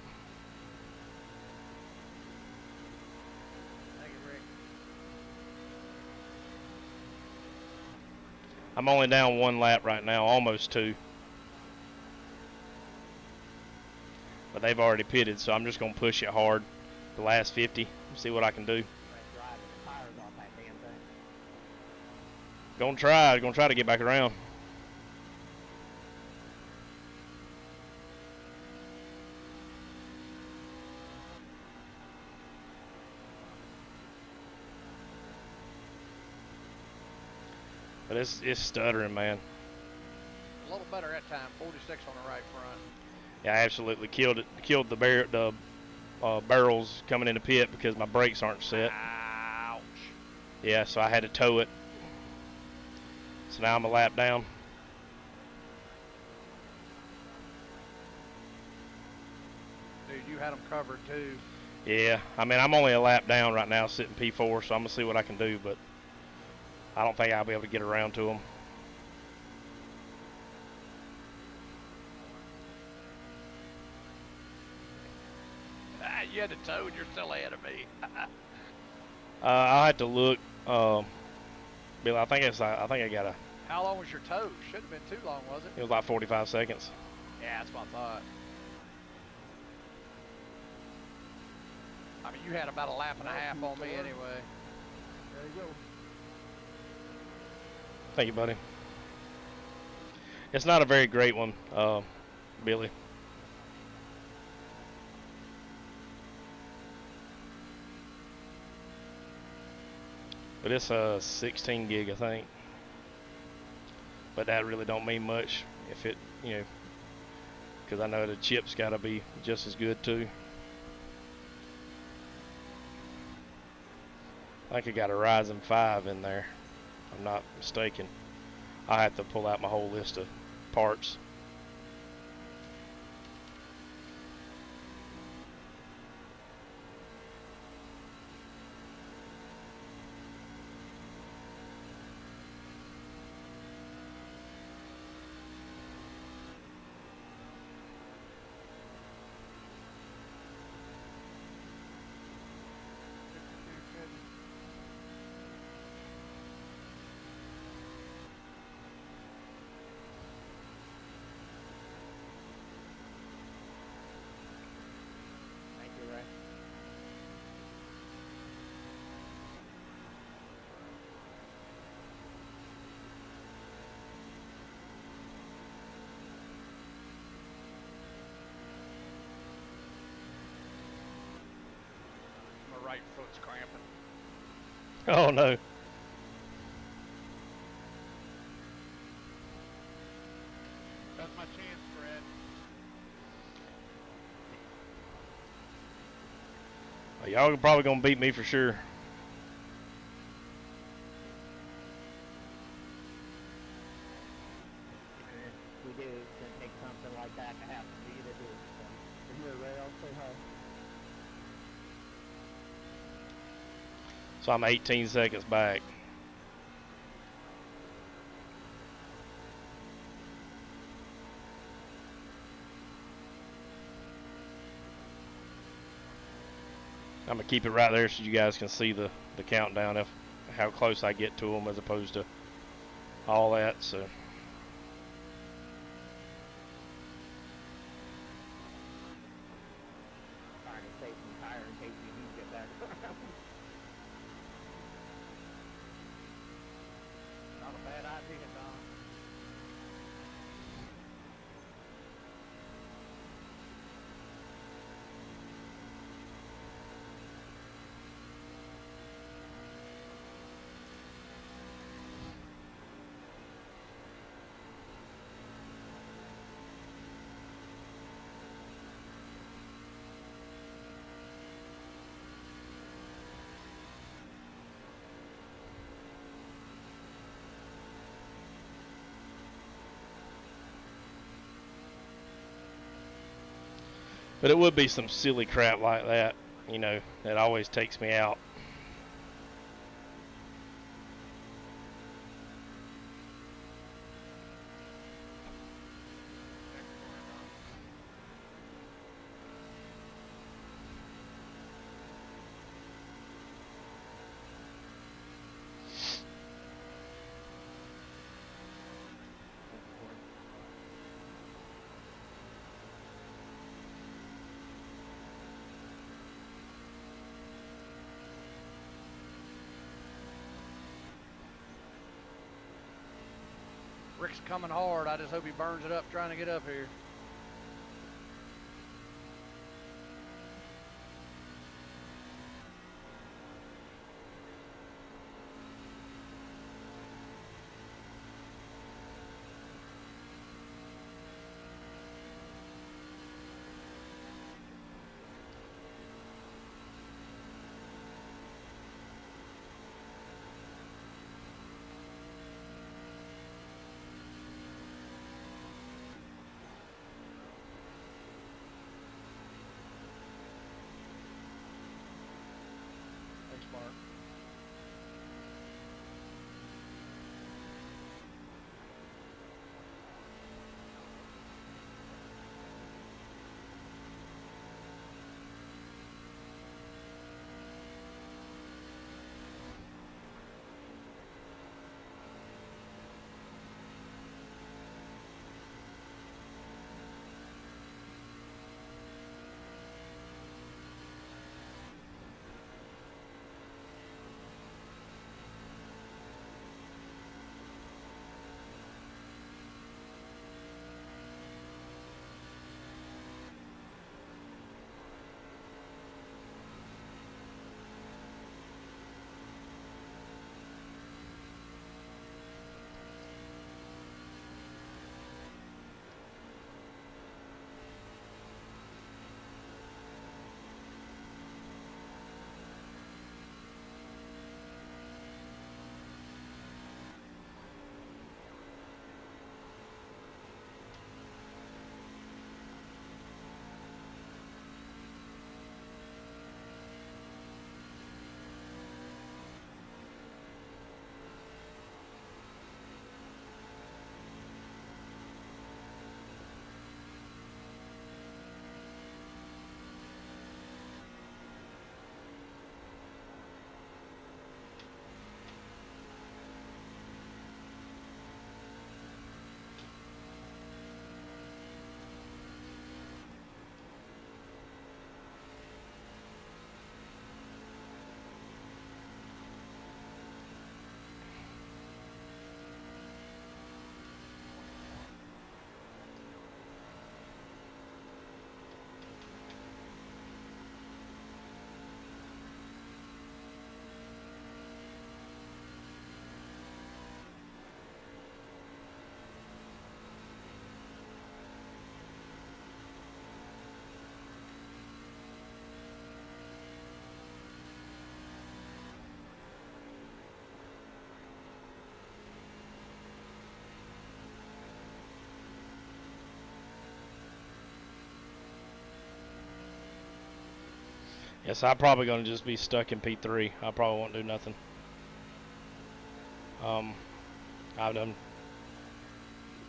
Thank you, Rick. I'm only down 1 lap right now, almost 2. But they've already pitted, so I'm just going to push it hard the last 50, see what I can do. Driving the tires off that damn thing. Gonna try to get back around. But it's stuttering, man. A little better that time. 46 on the right front. Yeah, I absolutely killed it. Killed the barrels coming in the pit because my brakes aren't set. Ouch. Yeah, so I had to tow it. So now I'm a lap down. Dude, you had them covered too. Yeah, I mean, I'm only a lap down right now, sitting P4, so I'm going to see what I can do, but I don't think I'll be able to get around to them. You had to tow and you're still ahead of me. I'll have to look. Bill, I think I got a. How long was your tow? Shouldn't have been too long, was it? It was like 45 seconds. Yeah, that's what I thought. I mean, you had about a lap and a half on me anyway. There you go. Thank you, buddy. It's not a very great one, Billy. But it's a 16 gig, I think. But that really don't mean much if it, because I know the chip's got to be just as good too. I think I got a Ryzen 5 in there, if I'm not mistaken. I have to pull out my whole list of parts. Thank you, Ray. My right foot's cramping. Oh no. That's my chance, Fred. Y'all are probably gonna beat me for sure. If we do, it's gonna take something like that to happen for you to do. So. Come here, Ray. I'll say hi. So I'm 18 seconds back. I'm gonna keep it right there so you guys can see the countdown of how close I get to them as opposed to all that. So Trying to save some tire in case you do get back around. Not a bad idea, Don. But it would be some silly crap like that, you know, that always takes me out. Rick's coming hard. I just hope he burns it up trying to get up here. Thanks, Mark. Yes, I'm probably going to just be stuck in P3. I probably won't do nothing. I've done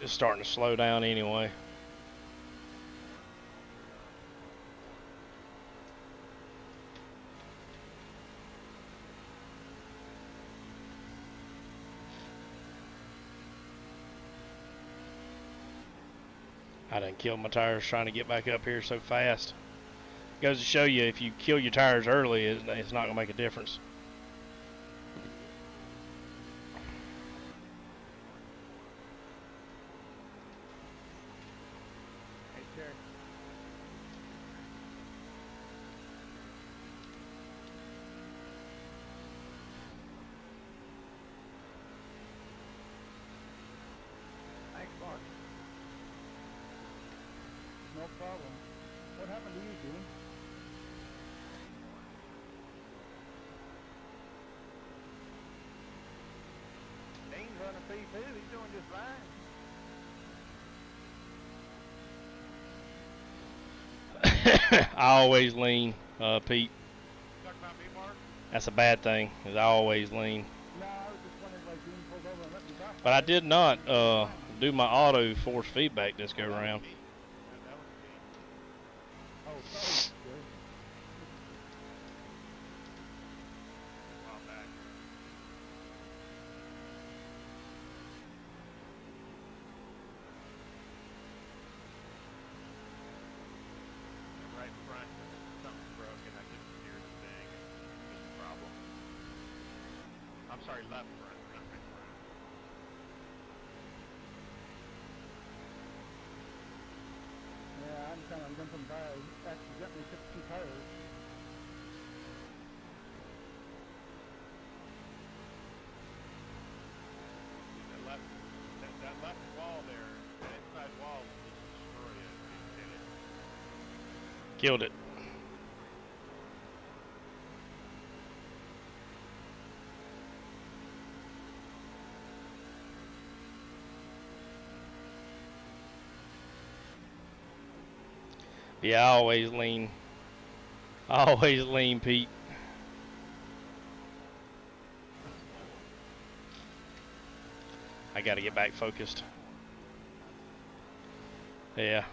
just starting to slow down anyway. I done killed my tires trying to get back up here so fast. Goes to show you, if you kill your tires early, it's not going to make a difference. Hey, Jerry. Thanks, Mark. No problem. What happened to you, Dean? Dean's running P2. He's doing just fine. I always lean, Pete. Talking about me, Mark? That's a bad thing, is I always lean. No, I was just wondering why Dean pulled over and let me back. But I did not do my auto force feedback this go around. That was me. Oh, sorry, Jerry. A while back. Right front, something's broken. I couldn't steer the thing. It's a problem. I'm sorry, left front, not right front. Yeah, I'm kind of limping by. I accidentally took 2 tires. That left wall there, that inside wall will just destroy it if you hit it. Killed it. Yeah, I always lean. I always lean, Pete. I gotta get back focused. Yeah.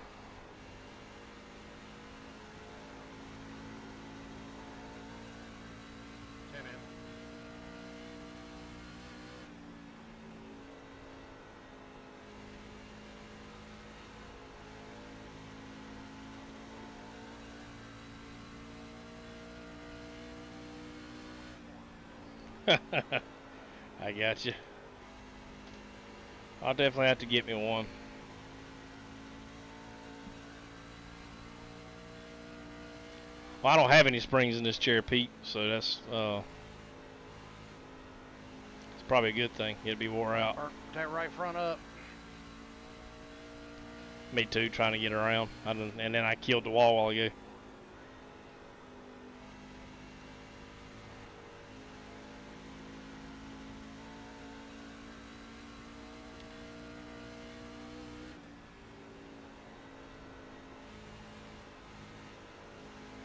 I got you. I'll definitely have to get me one. Well, I don't have any springs in this chair, Pete, so that's it's probably a good thing. It'd be wore out. Burnt that right front up. Me too, trying to get around. And then I killed the wall while ago.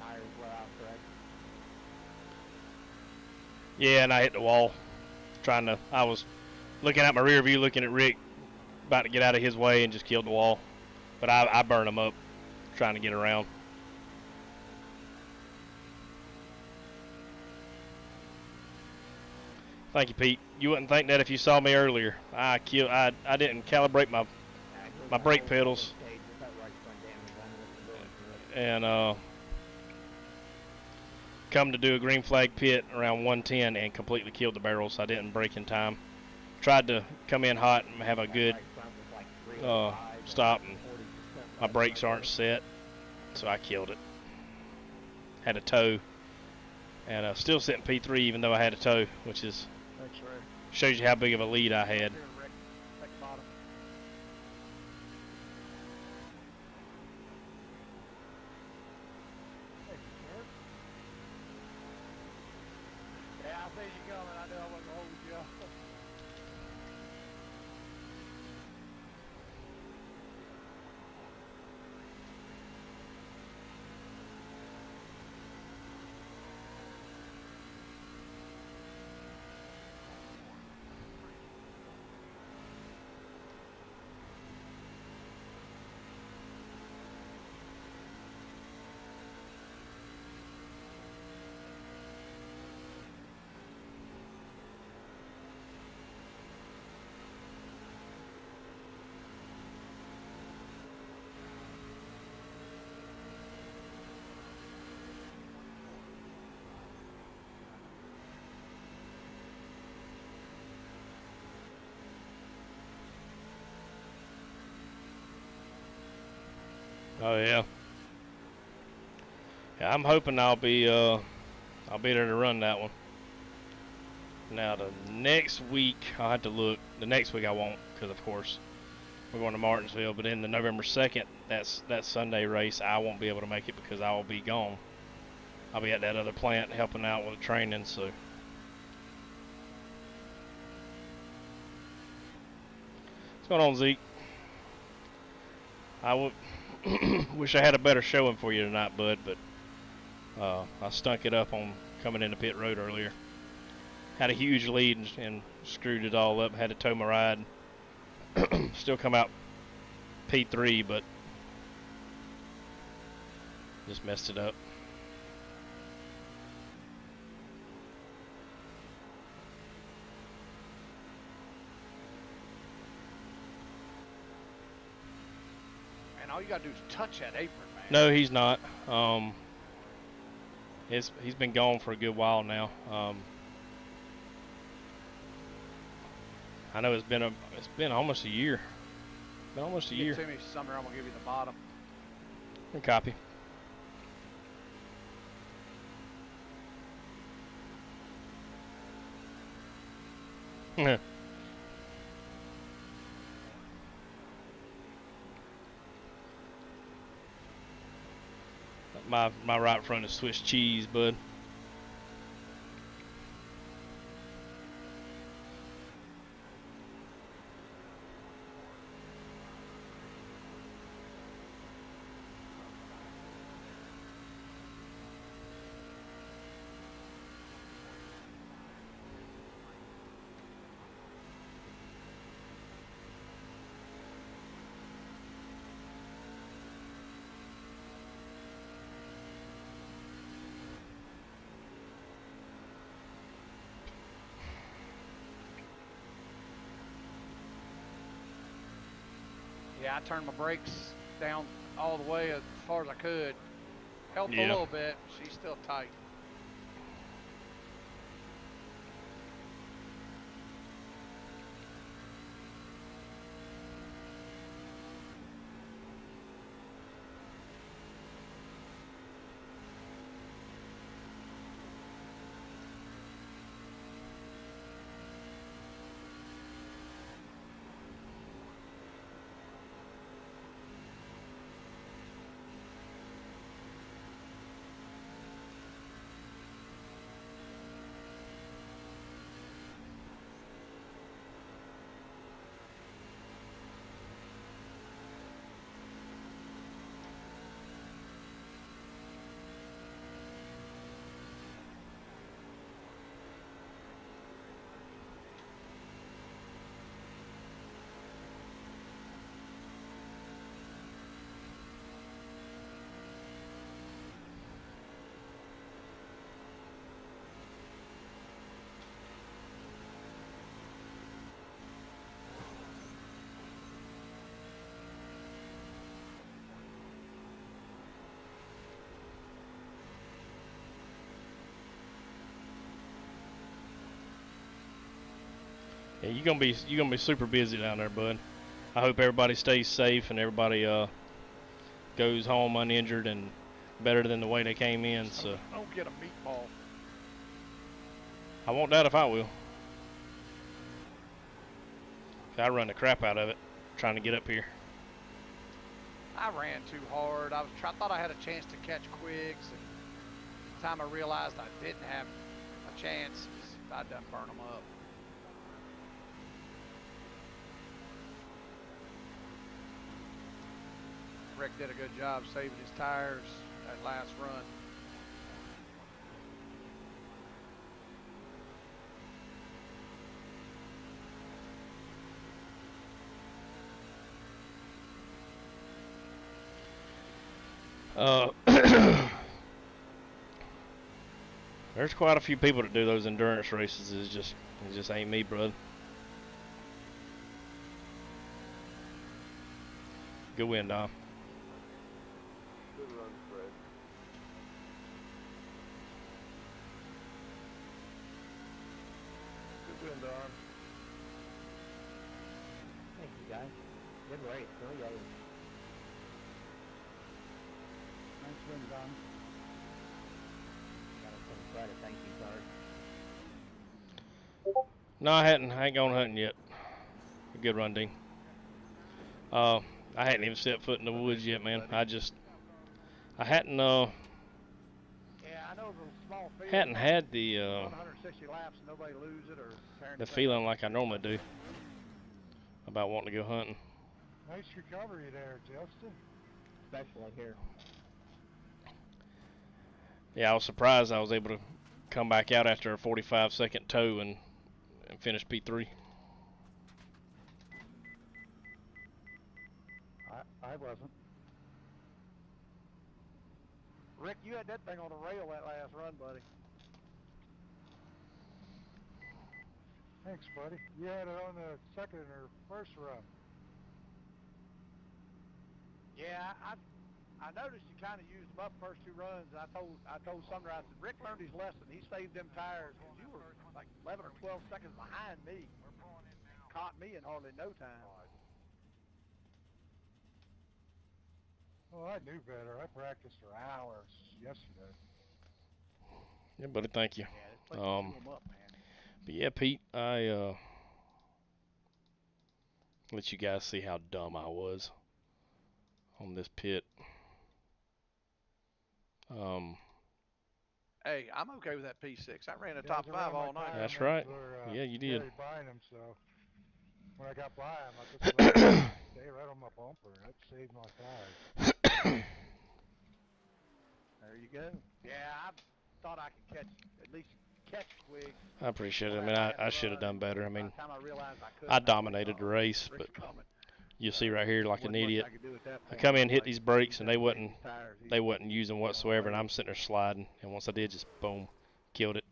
Tires were out, correct? Yeah, and I hit the wall. I was looking at my rear view, looking at Rick, about to get out of his way, and just killed the wall. But I burned him up, trying to get around. Thank you, Pete. You wouldn't think that if you saw me earlier. I didn't calibrate my brake pedals, and come to do a green flag pit around 110 and completely killed the barrels. I didn't brake in time. Tried to come in hot and have a good stop, and my brakes aren't set, so I killed it. Had a tow, and still sitting P3 even though I had a tow, which is shows you how big of a lead I had. Yeah, I see you coming. I knew I wasn't holding you up. Oh yeah. Yeah, I'm hoping I'll be there to run that one. Now the next week I'll have to look. The next week I won't, because of course we're going to Martinsville. But in the November 2nd, that Sunday race, I won't be able to make it because I will be gone. I'll be at that other plant helping out with the training. So what's going on, Zeke? Wish I had a better showing for you tonight, bud, but I stunk it up on coming into pit road earlier. Had a huge lead and screwed it all up. Had to tow my ride. Still come out P3, but just messed it up. And all you gotta do is touch that apron, man. No, he's not. He's been gone for a good while now. I know it's been almost a year. Been almost a year. Give it to me, Sumner. I'm gonna give you the bottom. Good copy. My right front is Swiss cheese, bud. Yeah, I turned my brakes down all the way as far as I could. Helped a Yeah. little bit. She's still tight. Yeah, you're gonna be super busy down there, bud. I hope everybody stays safe and everybody goes home uninjured and better than the way they came in. So Don't get a meatball. I won't doubt if I will. I run the crap out of it trying to get up here. I ran too hard. I thought I had a chance to catch quicks, and by the time I realized I didn't have a chance, I done burn them up. Rick did a good job saving his tires that last run. There's quite a few people that do those endurance races. It just ain't me, bro. Good win, Dom. Good run, Fred. Good win, Don. Thank you, guys. Good race. Really good. Nice win, Don. Got us some credit. Thank you, Card. No, I ain't gone hunting yet. Good run, Dean. I hadn't even set foot in the woods yet, man. I hadn't Yeah, I know it was a small field. hadn't had the 160 laps, and nobody lose it or tearing the it feeling like I normally do about wanting to go hunting. Nice recovery there, Justin. especially here. Yeah, I was surprised I was able to come back out after a 45-second tow and finish P3. I wasn't. Rick, you had that thing on the rail that last run, buddy. Thanks, buddy. You had it on the second or first run. Yeah, I noticed you kind of used them up first two runs, and I told Sumner, I said, Rick learned his lesson. He saved them tires because you were like 11 or 12 seconds behind me. Caught me in hardly no time. Oh, I knew better. I practiced for hours yesterday. Yeah, buddy, thank you. Yeah, this place will chew them up, man. But yeah, Pete, I let you guys see how dumb I was on this pit. Hey, I'm okay with that P6. I ran a top 5 all night. That's right. Yeah, you did. Buying them, so when I got by them, I just let them stay right on my bumper. That saved my tires. There you go. Yeah, I thought I could at least catch Twig. I appreciate it. I mean, I should have done better. I mean, I dominated the race, but you see right here like an idiot. I come in, hit these brakes, and they wasn't using whatsoever, and I'm sitting there sliding. And once I did, just boom, killed it.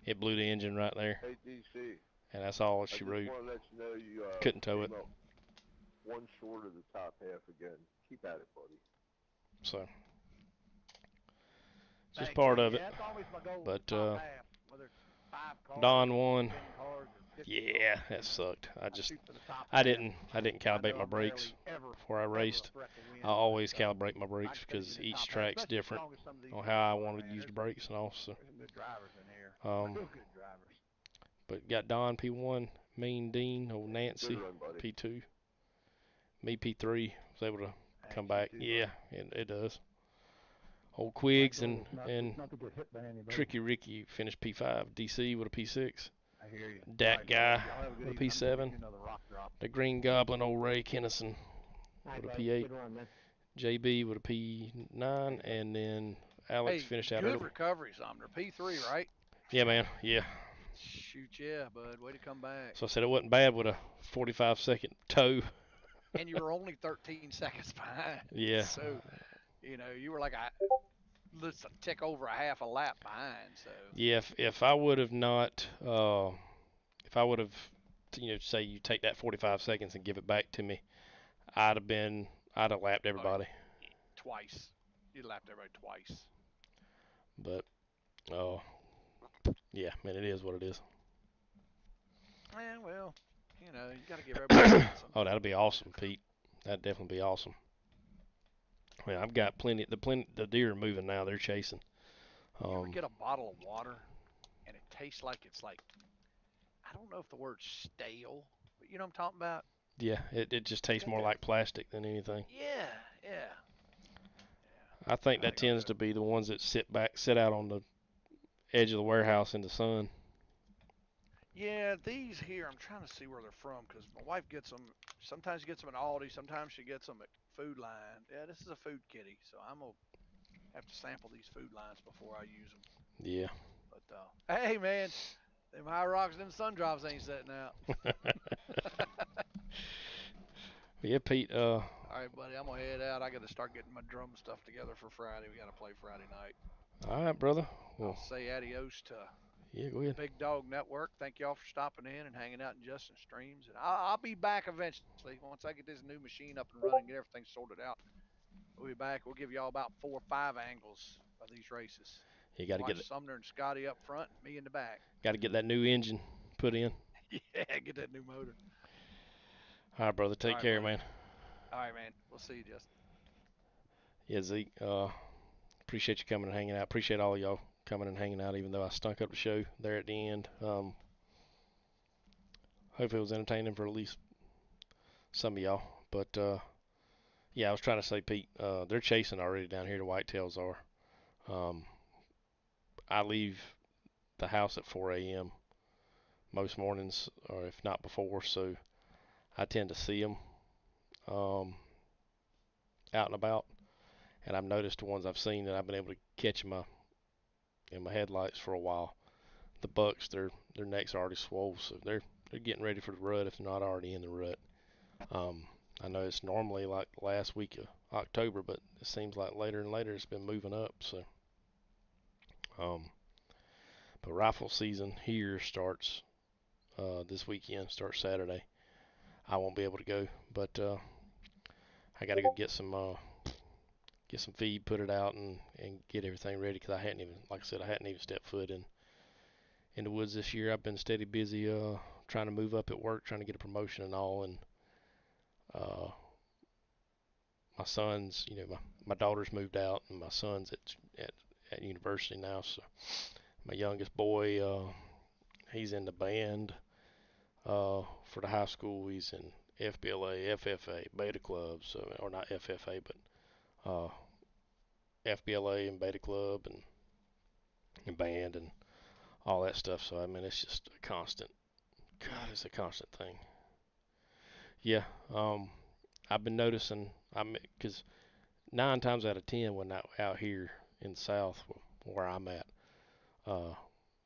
It blew the engine right there. Hey, DC. And that's all she wrote. I just want to let you know you couldn't tow it. One short of the top half again. Keep at it, buddy. So, just part of it. But Don won. Yeah, that sucked. I didn't calibrate my brakes before I raced. I always calibrate my brakes because each track's different on how I want to use the brakes and all. So, but got Don P1, Mean Dean, old Nancy P2, me P3. Was able to come back. Yeah, it does. Old Quiggs and Tricky Ricky finished P5. DC with a P6. I hear you. Dat guy with a P7. The Green Goblin, old Ray Kennison with a P8. JB with a P9, and then Alex finished out. Good recovery, Sumner. P3, right? Yeah, man. Yeah. Shoot, yeah, bud. Way to come back. So I said it wasn't bad with a 45-second tow. And you were only 13 seconds behind. Yeah. So, you were like a tick over a half a lap behind. So. Yeah, if I would have not, if I would have, say you take that 45 seconds and give it back to me, I'd have lapped everybody. Twice. You'd lapped everybody twice. But, yeah, man, it is what it is. Yeah, well, you got to give everybody something. Oh, that'll be awesome, Pete. That'd definitely be awesome. Yeah, I've got plenty. The deer are moving now. They're chasing. You ever get a bottle of water and it tastes like it's like, I don't know if the word's stale, but you know what I'm talking about? Yeah, it just tastes more like plastic than anything. Yeah. I think that tends to be the ones that sit out on the edge of the warehouse in the sun. Yeah, these here, I'm trying to see where they're from because my wife gets them. Sometimes she gets them at Aldi, sometimes she gets them at Food Line. Yeah, this is a food kitty, so I'm going to have to sample these Food Lines before I use them. Yeah. But, hey, man, them high rocks and them sun drops ain't setting out. Yeah, Pete. All right, buddy, I'm going to head out. I got to start getting my drum stuff together for Friday. We got to play Friday night. All right, brother. Well, I'll say adios to go ahead. Big Dawg Network. Thank y'all for stopping in and hanging out in Justin's streams. And I'll be back eventually once I get this new machine up and running, get everything sorted out. We'll be back. We'll give y'all about 4 or 5 angles of these races. You got to get Sumner and Scotty up front, me in the back. Got to get that new engine put in. Yeah, get that new motor. All right, brother. Take care, man. All right, man. We'll see you, Justin. Yeah, Zeke. Appreciate you coming and hanging out. Appreciate all y'all coming and hanging out, even though I stunk up the show there at the end. Hope it was entertaining for at least some of y'all. But, yeah, I was trying to say, Pete, they're chasing already down here. The whitetails are. I leave the house at 4 a.m. most mornings, or if not before, so I tend to see them out and about. and I've noticed the ones I've seen that I've been able to catch in my headlights for a while. The bucks, their necks are already swole, so they're getting ready for the rut if they're not already in the rut. I know it's normally like the last week of October, but it seems like later and later it's been moving up. So, but rifle season here starts this weekend, starts Saturday. I won't be able to go, but I got to go get some feed, put it out, and get everything ready because I hadn't even, like I said, I hadn't even stepped foot in the woods this year. I've been steady busy trying to move up at work, trying to get a promotion and all, and uh, my sons, my daughter's moved out, and my son's at university now. So my youngest boy, he's in the band for the high school. He's in FBLA, FFA, beta clubs, or not FFA, but FBLA and beta club and band and all that stuff. So I mean, it's just a constant. God, it's a constant thing. Yeah, I've been noticing. Because 9 times out of 10, when out here in the South where I'm at,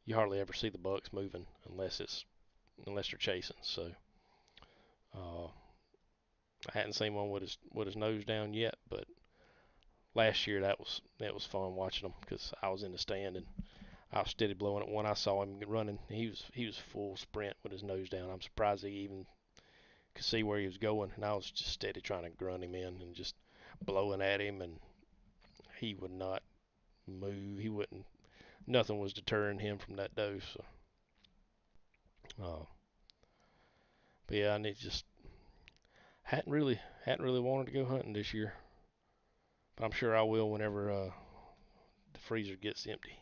you hardly ever see the bucks moving unless they're chasing. So uh, I hadn't seen one with his nose down yet, but last year that was fun watching him because I was in the stand and I was steady blowing at one. I saw him running. He was full sprint with his nose down. I'm surprised he even could see where he was going, and I was just steady trying to grunt him in and just blowing at him, and he would not move. He wouldn't. Nothing was deterring him from that doe. So, but yeah, I need just hadn't really wanted to go hunting this year, but I'm sure I will whenever the freezer gets empty.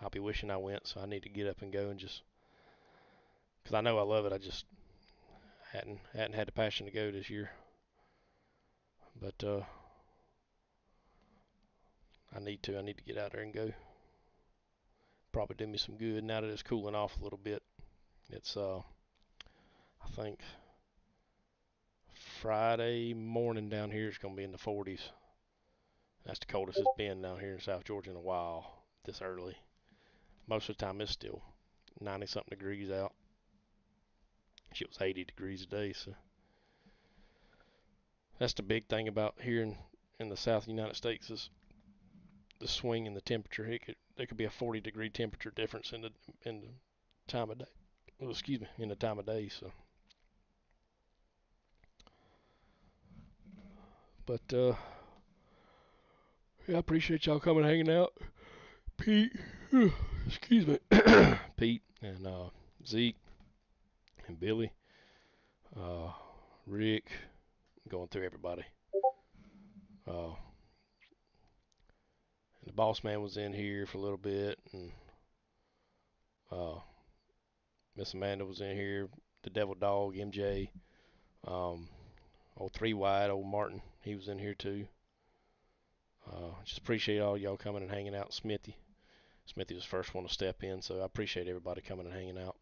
I'll be wishing I went, so I need to get up and go and just because I know I love it. I just hadn't had the passion to go this year, but I need to. I need to get out there and go. Probably do me some good now that it's cooling off a little bit. It's I think Friday morning down here is gonna be in the 40s. That's the coldest it's been down here in South Georgia in a while this early. Most of the time it's still 90 something degrees out. It was 80 degrees a day, so that's the big thing about here in the South United States is the swing in the temperature. There could be a 40-degree temperature difference in the time of day. Well, excuse me, in the time of day. So, but yeah, I appreciate y'all coming and hanging out. Pete, excuse me, Pete and Zeke and Billy, uh, Rick, going through everybody. And the boss man was in here for a little bit, and Miss Amanda was in here. The Devil Dog, MJ, old 3 Wide, old Martin, he was in here too. Just appreciate all y'all coming and hanging out. Smithy was the first one to step in, so I appreciate everybody coming and hanging out.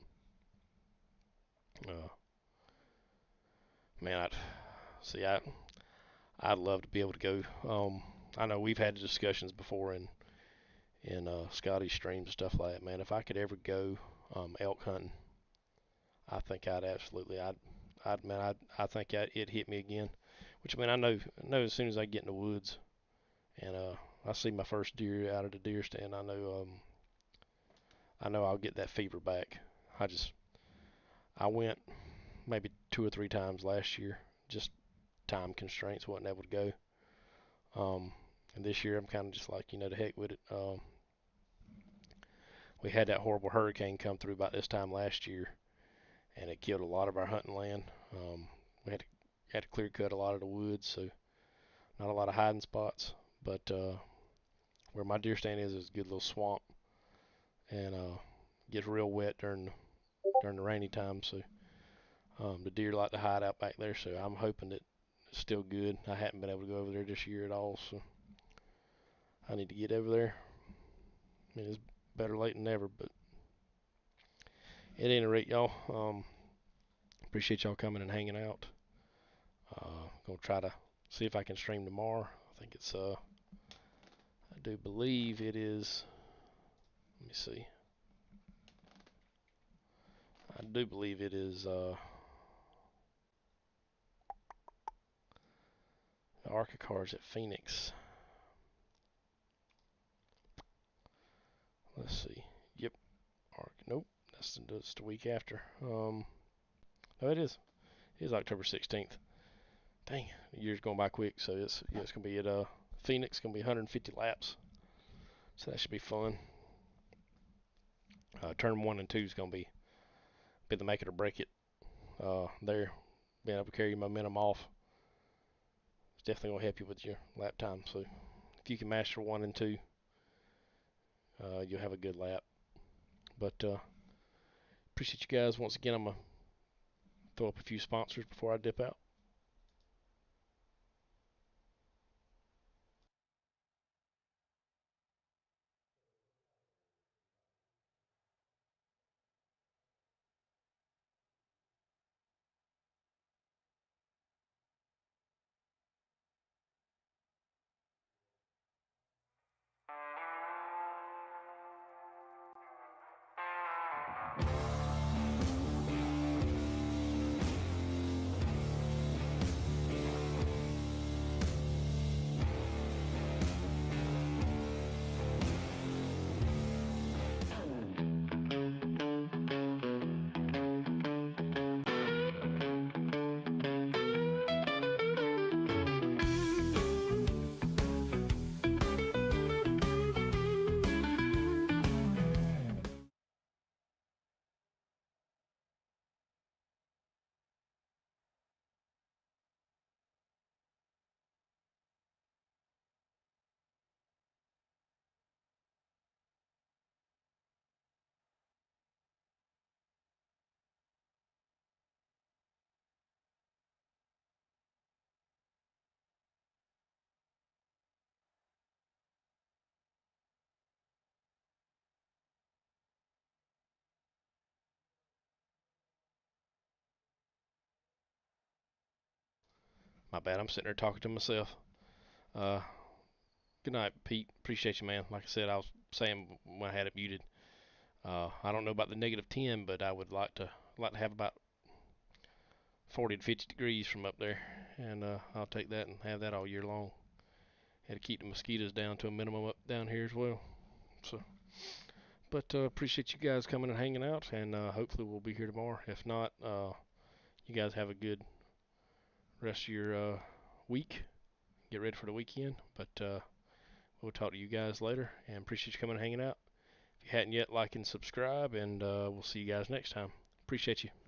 Man, I'd love to be able to go. I know we've had discussions before in Scotty's streams and stuff like that. Man, if I could ever go elk hunting, I think I'd absolutely. I think it hit me again. Which I mean, I know as soon as I get in the woods and I see my first deer out of the deer stand, I know I'll get that fever back. I went maybe 2 or 3 times last year, just time constraints, wasn't able to go. And this year I'm kind of just like, the heck with it. We had that horrible hurricane come through about this time last year, and it killed a lot of our hunting land. We had to clear cut a lot of the woods, so not a lot of hiding spots. But where my deer stand is a good little swamp, and gets real wet during the rainy time. So the deer like to hide out back there. So I'm hoping that it's still good. I haven't been able to go over there this year at all, so I need to get over there. I mean, it's better late than never, but at any rate, y'all, appreciate y'all coming and hanging out. Gonna try to see if I can stream tomorrow. I think it's I do believe it is. Let me see. I do believe it is the creatorchords at Phoenix. Let's see. Yep. Nope. That's the week after. No, it is. It is October 16th. Dang, the year's going by quick. So it's gonna be at Phoenix. Gonna be 150 laps. So that should be fun. Turn 1 and 2 is gonna be the make it or break it. There, being able to carry your momentum off. It's definitely gonna help you with your lap time. So if you can master 1 and 2, you'll have a good lap. But appreciate you guys once again. I'm gonna throw up a few sponsors before I dip out. My bad. I'm sitting there talking to myself. Good night, Pete. Appreciate you, man. Like I said, I was saying when I had it muted. I don't know about the -10, but I would like to have about 40 to 50 degrees from up there, and I'll take that and have that all year long. Had to keep the mosquitoes down to a minimum up down here as well. So, but appreciate you guys coming and hanging out, and hopefully we'll be here tomorrow. If not, you guys have a good rest of your week. Get ready for the weekend. But we'll talk to you guys later, and appreciate you coming and hanging out. If you hadn't yet, like and subscribe, and we'll see you guys next time. Appreciate you.